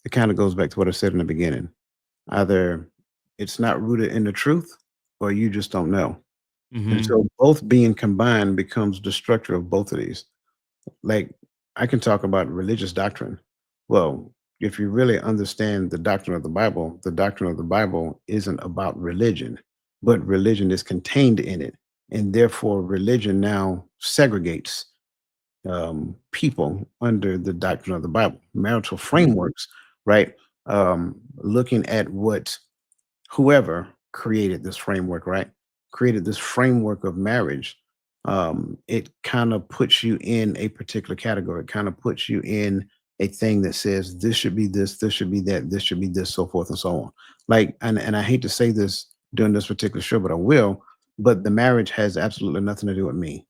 it kind of goes back to what I said in the beginning. Either it's not rooted in the truth, or you just don't know. And Mhm. so both being combined becomes the structure of both of these. Like, I can talk about religious doctrine. Well, if you really understand the doctrine of the Bible isn't about religion, but religion is contained in it. And therefore, religion now segregates people under the doctrine of the Bible. Marital frameworks, right? Looking at what whoever created this framework, right? Created this framework of marriage. It kind of puts you in a particular category. It kind of puts you in a thing that says this should be this should be that, this should be this, so forth and so on. Like, and I hate to say this during this particular show, but I will. But the marriage has absolutely nothing to do with me,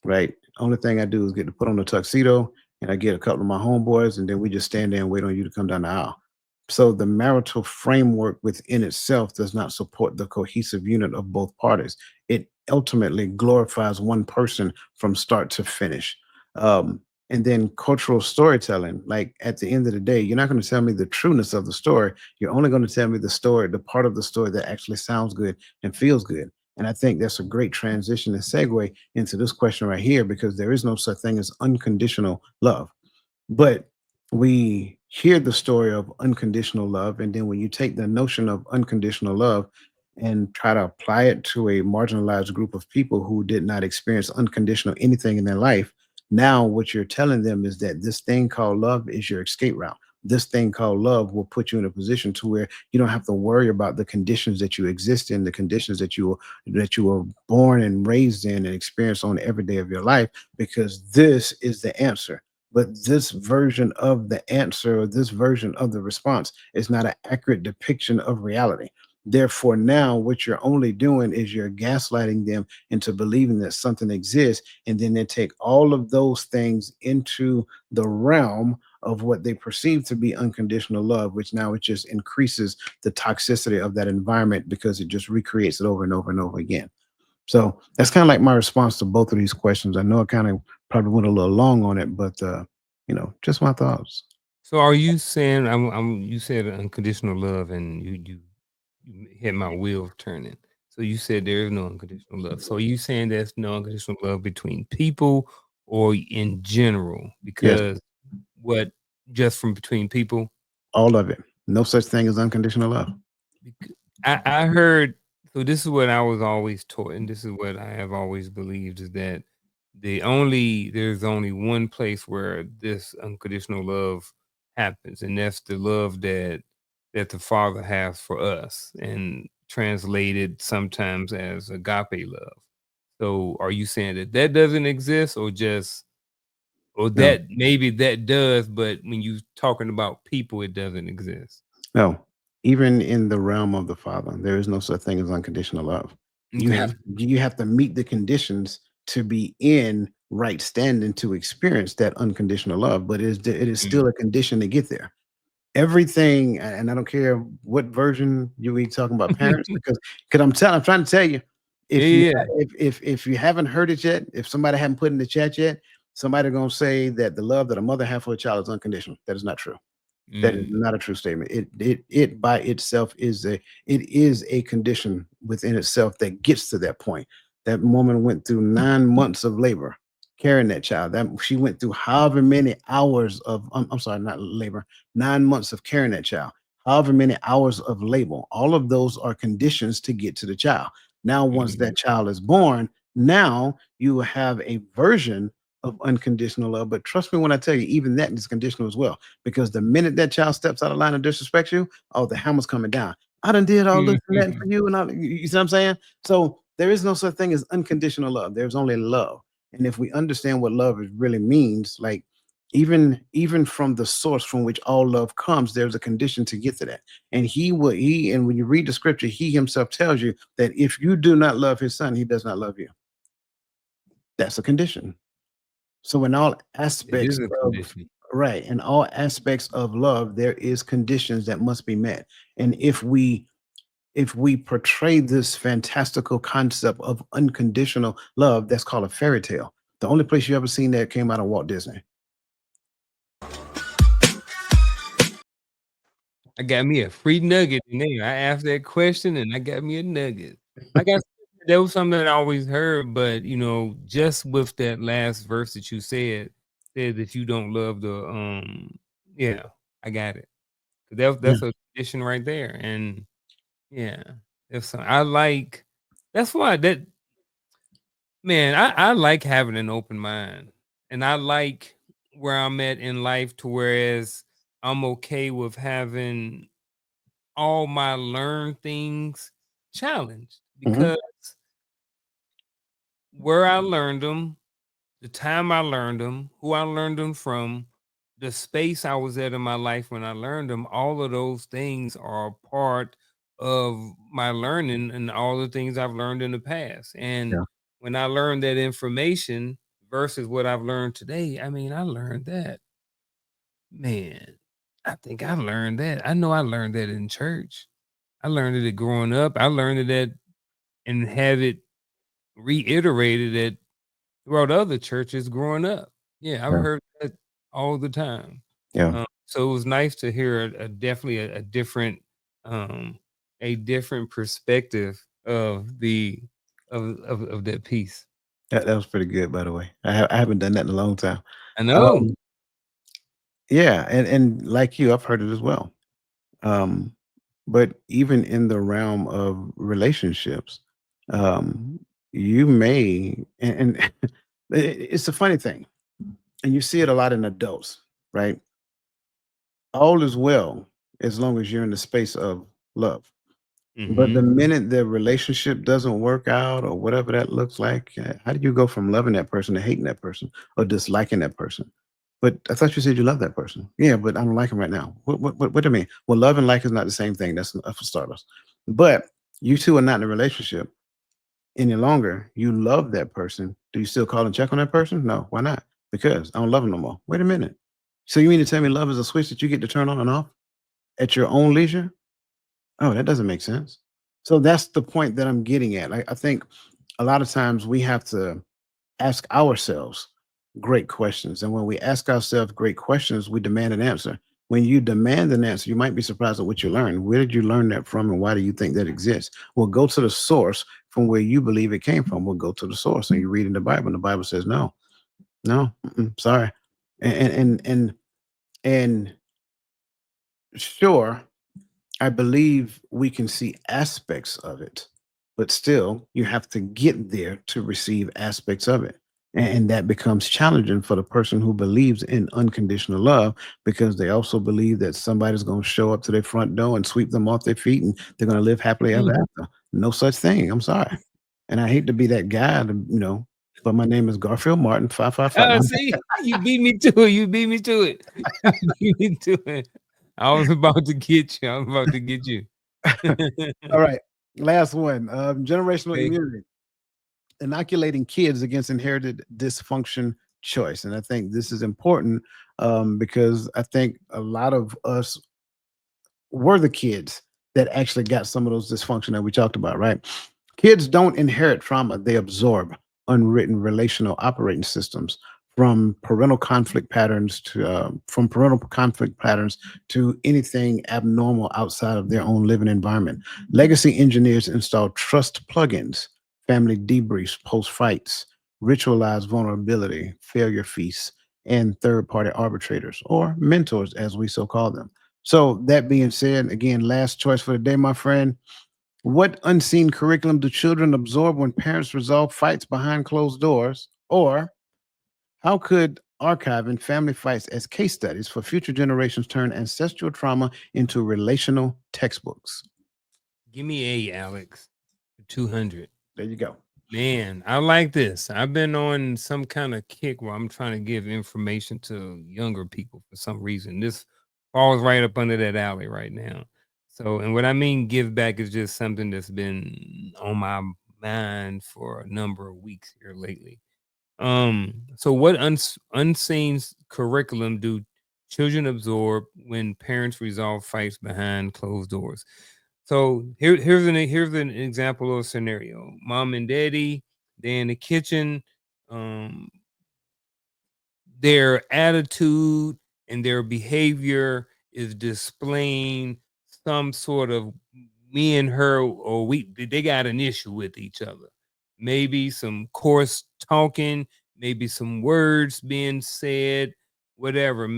right? Only thing I do is get to put on a tuxedo and I get a couple of my homeboys, and then we just stand there and wait on you to come down the aisle. So the marital framework within itself does not support the cohesive unit of both parties. It ultimately glorifies one person from start to finish. Um, and then cultural storytelling, like at the end of the day, you're not going to tell me the trueness of the story. You're only going to tell me the story, the part of the story that actually sounds good and feels good. And I think that's a great transition and segue into this question right here, because there is no such thing as unconditional love. But we hear the story of unconditional love, and then when you take the notion of unconditional love and try to apply it to a marginalized group of people who did not experience unconditional anything in their life, now what you're telling them is that this thing called love is your escape route. This thing called love will put you in a position to where you don't have to worry about the conditions that you exist in, the conditions that you were born and raised in and experience on every day of your life, because this is the answer. But this version of the answer, or this version of the response, is not an accurate depiction of reality. Therefore, now what you're only doing is you're gaslighting them into believing that something exists, and then they take all of those things into the realm of what they perceive to be unconditional love, which now it just increases the toxicity of that environment because it just recreates it over and over and over again. So that's kind of like my response to both of these questions. I know I kind of probably went a little long on it, but just my thoughts. So are you saying you said unconditional love and you hit my wheels turning. So you said there is no unconditional love. So are you saying there's no unconditional love between people or in general? Yes, Because what just from between people? all of it. No such thing as unconditional love. I heard, so this is what I was always taught, and this is what I have always believed is that there's only one place where this unconditional love happens, and that's the love that the Father has for us, and translated sometimes as agape love. So, are you saying that that doesn't exist, or just, or No, that maybe that does, but when you talking about people, it doesn't exist? no. Even in the realm of the Father, there is no such thing as unconditional love. You have Okay. you have to meet the conditions to be in right standing to experience that unconditional love, but it is Mm. still a condition to get there. Everything, and I don't care what version you be talking about parents, because I'm trying to tell you, Yeah, if you yeah. if you haven't heard it yet, if somebody haven't put in the chat yet, somebody gonna say that the love that a mother has for a child is unconditional. That is not true. That is Mm. not a true statement. It by itself is a condition within itself that gets to that point. That woman went through 9 months of labor carrying that child. That she went through however many hours of I'm sorry, not labor, 9 months of carrying that child, however many hours of labor. All of those are conditions to get to the child. Now, once Mhm. that child is born, now you have a version of unconditional love. But trust me when I tell you, even that is conditional as well, because the minute that child steps out of line and disrespects you, oh, the hammer's coming down. I done did all this and that for Mhm. you, and you see what I'm saying? So there is no such thing as unconditional love. There's only love. And if we understand what really means, like even from the source from which all love comes, there's a condition to get to that. And and when you read the scripture, he himself tells you that if you do not love his son, he does not love you. That's a condition. So in all It aspects is a of condition. right, in all aspects of love, there is conditions that must be met. And if we portray this fantastical concept of unconditional love, that's called a fairy tale. The only place you ever seen that came out of Walt Disney. I got me a free nugget in there. I asked that question and I got me a nugget. Like I said, that was something that I always heard, but just with that last verse that you said that you don't love the yeah, I got it. Yeah. That's a condition right there. And yeah, that's I like, that's why that, man, I like having an open mind, and I like where I'm at in life to whereas I'm okay with having all my learned things challenged, Mhm. because where I learned them, the time I learned them, who I learned them from, the space I was at in my life when I learned them, all of those things are a part of my learning and all the things I've learned in the past. And Yeah. when I learned that information versus what I've learned today, I mean, I learned that, man. I think I learned that. I know I learned that in church. I learned it growing up. I learned it at and have it reiterated at throughout other churches growing up. Yeah, I've Yeah. heard that all the time. Yeah. So it was nice to hear definitely um, a different perspective of the of that piece. That was pretty good, by the way. I haven't done that in a long time. I know. Um, yeah, and like you, I've heard it as well. Um, but even in the realm of relationships, um, you may and it's a funny thing, and you see it a lot in adults, right? All is well as long as you're in the space of love. But the Hmm. minute the relationship doesn't work out or whatever that looks like, how do you go from loving that person to hating that person or disliking that person? But I thought you said you love that person. Yeah, but I don't like him right now. What do you mean? Well, love and like is not the same thing. That's for starters. But you two are not in a relationship any longer. You love that person. Do you still call and check on that person? No. Why not? Because I don't love him no more. Wait a minute. So you mean to tell me love is a switch that you get to turn on and off at your own leisure? Oh, that doesn't make sense. So that's the point that I'm getting at. I think a lot of times we have to ask ourselves great questions. And when we ask ourselves great questions, we demand an answer. When you demand an answer, you might be surprised at what you learn. Where did you learn that from and why do you think that exists? Well, go to the source from where you believe it came from. We'll go to the source and you read in the Bible, and the Bible says, no, no, sorry. And sure, I believe we can see aspects of it, but still, you have to get there to receive aspects of it. And that becomes challenging for the person who believes in unconditional love because they also believe that somebody's going to show up to their front door and sweep them off their feet and they're going to live happily ever after. No such thing. I'm sorry. And I hate to be that guy, but my name is Garfield Martin, 555. See, you beat me to it. You beat me to it. You beat me to it. I was about to get you. I was about to get you. All right. Last one, generational Okay. immunity. Inoculating kids against inherited dysfunction choice. And I think this is important because I think a lot of us were the kids that actually got some of those dysfunction that we talked about, right? Kids don't inherit trauma, they absorb unwritten relational operating systems from parental conflict patterns to anything abnormal outside of their own living environment. Legacy engineers install trust plugins, family debriefs post fights, ritualized vulnerability, failure feasts, and third party arbitrators or mentors, as we so call them. So, that being said, again, last choice for the day, my friend. What unseen curriculum do children absorb when parents resolve fights behind closed doors? Or how could archiving family fights as case studies for future generations turn ancestral trauma into relational textbooks? Give me a Alex 200. There you go. Man, I like this. I've been on some kind of kick where I'm trying to give information to younger people for some reason. This falls right up under that alley right now. So, and what I mean give back is just something that's been on my mind for a number of weeks here lately. So what unseen curriculum do children absorb when parents resolve fights behind closed doors? So here's an example of a scenario. Mom and daddy, they're in the kitchen. Um, their attitude and their behavior is displaying some sort of me and her, or they got an issue with each other. Maybe some coarse talking, maybe some words being said, whatever.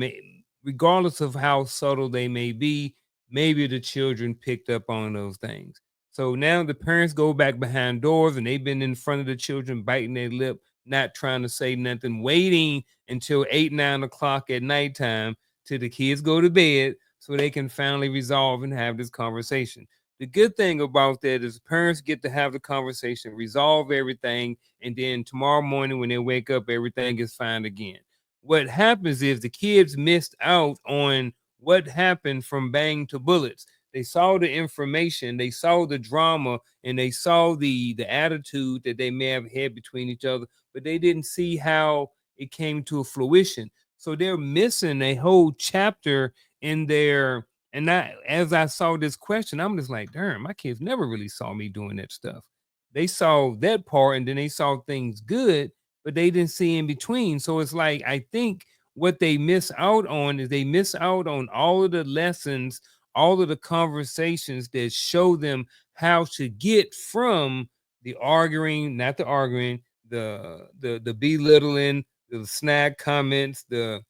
Regardless of how subtle they may be, maybe the children picked up on those things. So now the parents go back behind doors and they've been in front of the children biting their lip, not trying to say nothing, waiting until 8, 9 o'clock at nighttime till the kids go to bed so they can finally resolve and have this conversation. The good thing about that is parents get to have the conversation, resolve everything, and then tomorrow morning when they wake up, everything is fine again. What happens is the kids missed out on what happened from bang to bullets. They saw the information, they saw the drama, and they saw the attitude that they may have had between each other, but they didn't see how it came to a fruition. So they're missing a whole chapter in there. And as I saw this question, I'm just like, darn, my kids never really saw me doing that stuff. They saw that part and then they saw things good, but they didn't see in between. So it's like, I think what they miss out on is they miss out on all of the lessons, all of the conversations that show them how to get from the arguing, not the arguing, the belittling, the snag comments, the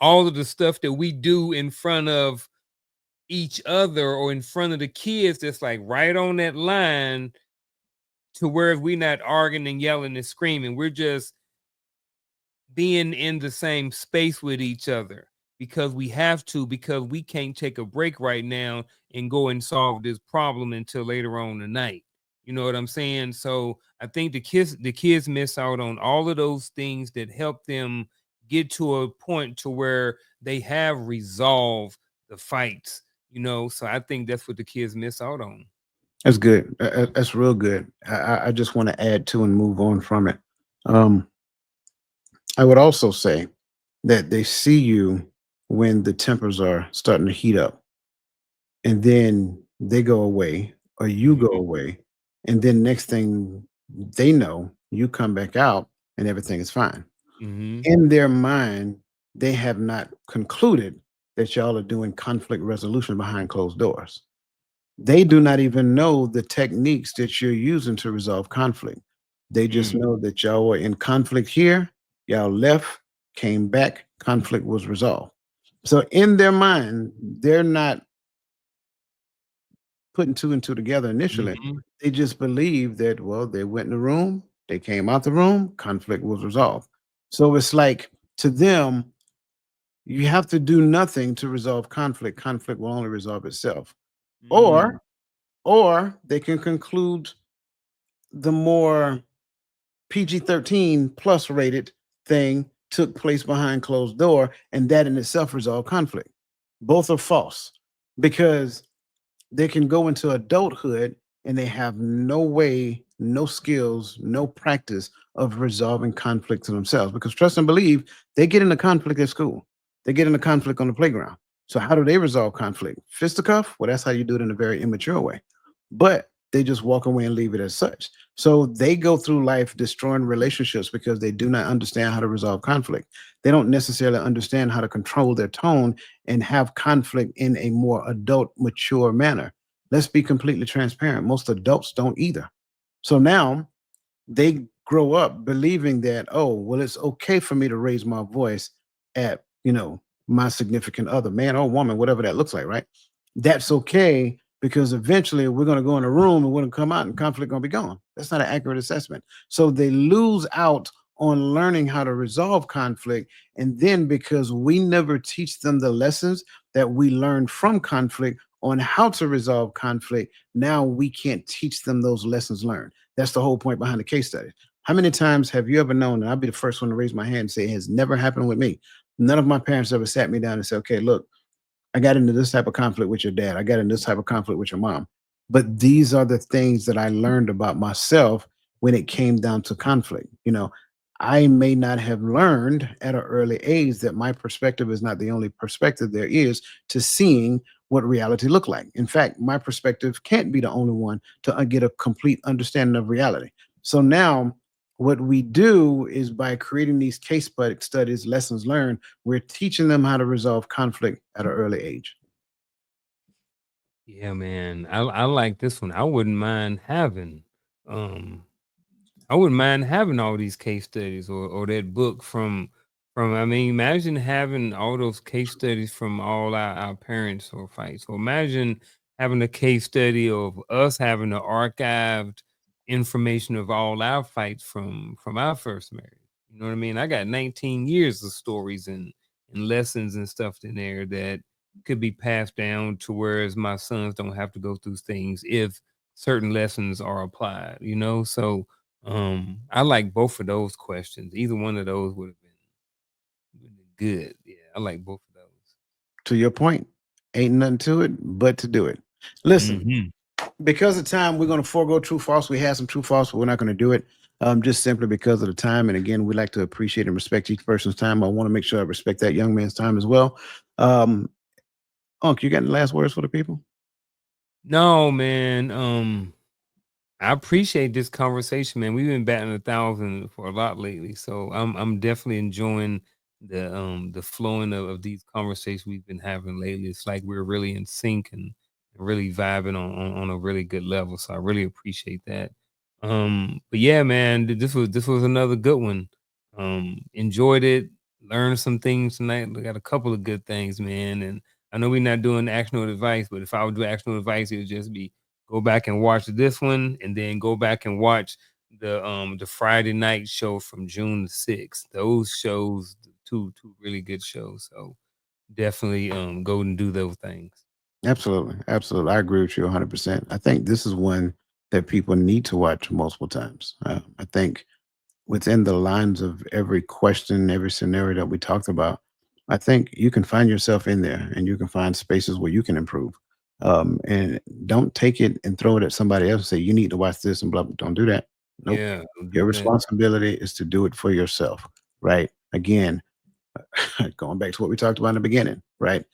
all of the stuff that we do in front of each other or in front of the kids that's like right on that line to where we're not arguing and yelling and screaming. We're just being in the same space with each other because we have to, because we can't take a break right now and go and solve this problem until later on tonight. You know what I'm saying? So I think the kids miss out on all of those things that help them get to a point to where they have resolved the fights, so I think that's what the kids miss out on. That's good. That's real good. I just want to add to and move on from it. Um, I would also say that they see you when the tempers are starting to heat up, and then they go away, or you go Mhm, away, and then next thing they know, you come back out, and everything is fine. mhm, In their mind, they have not concluded that y'all are doing conflict resolution behind closed doors. They do not even know the techniques that you're using to resolve conflict. They just mm, know that y'all were in conflict here, y'all left, came back, conflict was resolved. So in their mind, they're not putting two and two together initially. mhm, They just believe that, well, they went in the room, they came out the room, conflict was resolved. So it's like to them, you have to do nothing to resolve conflict. Conflict will only resolve itself. mm, Or or they can conclude the more PG-13 plus rated thing took place behind closed door, and that in itself resolved conflict. Both are false because they can go into adulthood and they have no way, no skills, no practice of resolving conflicts themselves. Because trust and believe, they get into conflict at school, they get into conflict on the playground. So, how do they resolve conflict? Fisticuff? Well, that's how you do it in a very immature way. But they just walk away and leave it as such. So they go through life destroying relationships because they do not understand how to resolve conflict. They don't necessarily understand how to control their tone and have conflict in a more adult, mature manner. Let's be completely transparent. Most adults don't either. So now they grow up believing that, oh, well, it's okay for me to raise my voice at, my significant other, man or woman, whatever that looks like, right? That's okay because eventually we're going to go in a room and we're going to come out and conflict going to be gone. That's not an accurate assessment. So they lose out on learning how to resolve conflict. And then because we never teach them the lessons that we learned from conflict on how to resolve conflict, now we can't teach them those lessons learned. That's the whole point behind the case study. How many times have you ever known, and I'll be the first one to raise my hand and say it has never happened with me. None of my parents ever sat me down and said, okay, look, I got into this type of conflict with your dad. I got into this type of conflict with your mom. But these are the things that I learned about myself when it came down to conflict. I may not have learned at an early age that my perspective is not the only perspective there is to seeing what reality look like. In fact, my perspective can't be the only one to get a complete understanding of reality. So now what we do is by creating these case studies, lessons learned, we're teaching them how to resolve conflict at an early age. yeah, man. I like this one. Um I wouldn't mind having all these case studies or that book from I mean, imagine having all those case studies from all our parents or fights. Or imagine having a case study of us having the archived information of all our fights from our first marriage. You know what I mean? I got 19 years of stories and lessons and stuff in there that could be passed down to whereas my sons don't have to go through things if certain lessons are applied. So I like both of those questions. Either one of those would have been good. Yeah, I like both of those. To your point, ain't nothing to it but to do it. Listen, Mhm. because of time, we're going to forego true false. We had some true false, but we're not going to do it just simply because of the time. And again, we like to appreciate and respect each person's time. I want to make sure I respect that young man's time as well. Um, Unc, you got any last words for the people? No, man. I appreciate this conversation, man. We've been batting 1,000 for a lot lately, so I'm definitely enjoying the flowing of these conversations we've been having lately. It's like we're really in sync and really vibing on a really good level. So I really appreciate that. But yeah, man, this was another good one. Enjoyed it, learned some things tonight. We got a couple of good things, man. And I know we're not doing actionable advice, but if I would do actionable advice, it would just be go back and watch this one, and then go back and watch the Friday night show from June the 6th. Those shows, two really good shows. So definitely go and do those things. Absolutely, absolutely. I agree with you 100%. I think this is one that people need to watch multiple times. I think within the lines of every question, every scenario that we talked about, I think you can find yourself in there and you can find spaces where you can improve. And don't take it and throw it at somebody else and say, you need to watch this and blah, blah. Don't do that. Nope. Yeah, don't Your do that. responsibility is to do it for yourself, right? Again, going back to what we talked about in the beginning, right?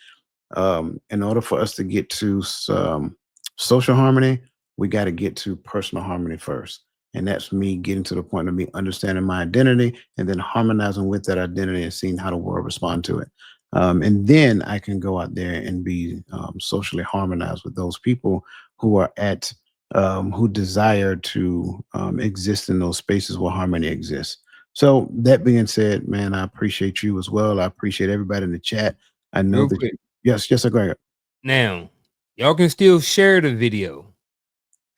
In order for us to get to some social harmony, we got to get to personal harmony first. And that's me getting to the point of me understanding my identity and then harmonizing with that identity and seeing how the world respond to it. And then I can go out there and be socially harmonized with those people who are who desire to exist in those spaces where harmony exists. So that being said, man, I appreciate you as well. I appreciate everybody in the chat. I know Real that quick. yes, yes, agree. Now, y'all can still share the video.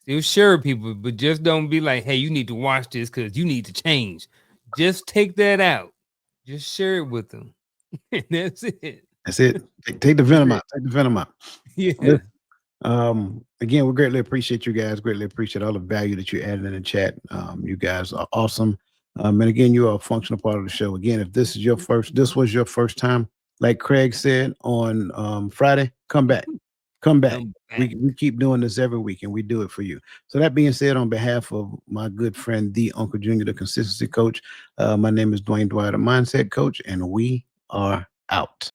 Still share people, but just don't be like, hey, you need to watch this because you need to change. Just take that out. Just share it with them. And that's it. That's it. Take the That's venom it. out. Take the venom out. Yeah. Listen, again, we greatly appreciate you guys. Greatly appreciate all the value that you added in the chat. You guys are awesome. And again, you are a functional part of the show. Again, if this was your first time, like Craig said on Friday, come back. Come back. Come back. We keep doing this every week and we do it for you. So that being said, on behalf of my good friend, the Uncle Junior, the consistency coach, my name is Dwayne Dwyer, the mindset coach, and we are out.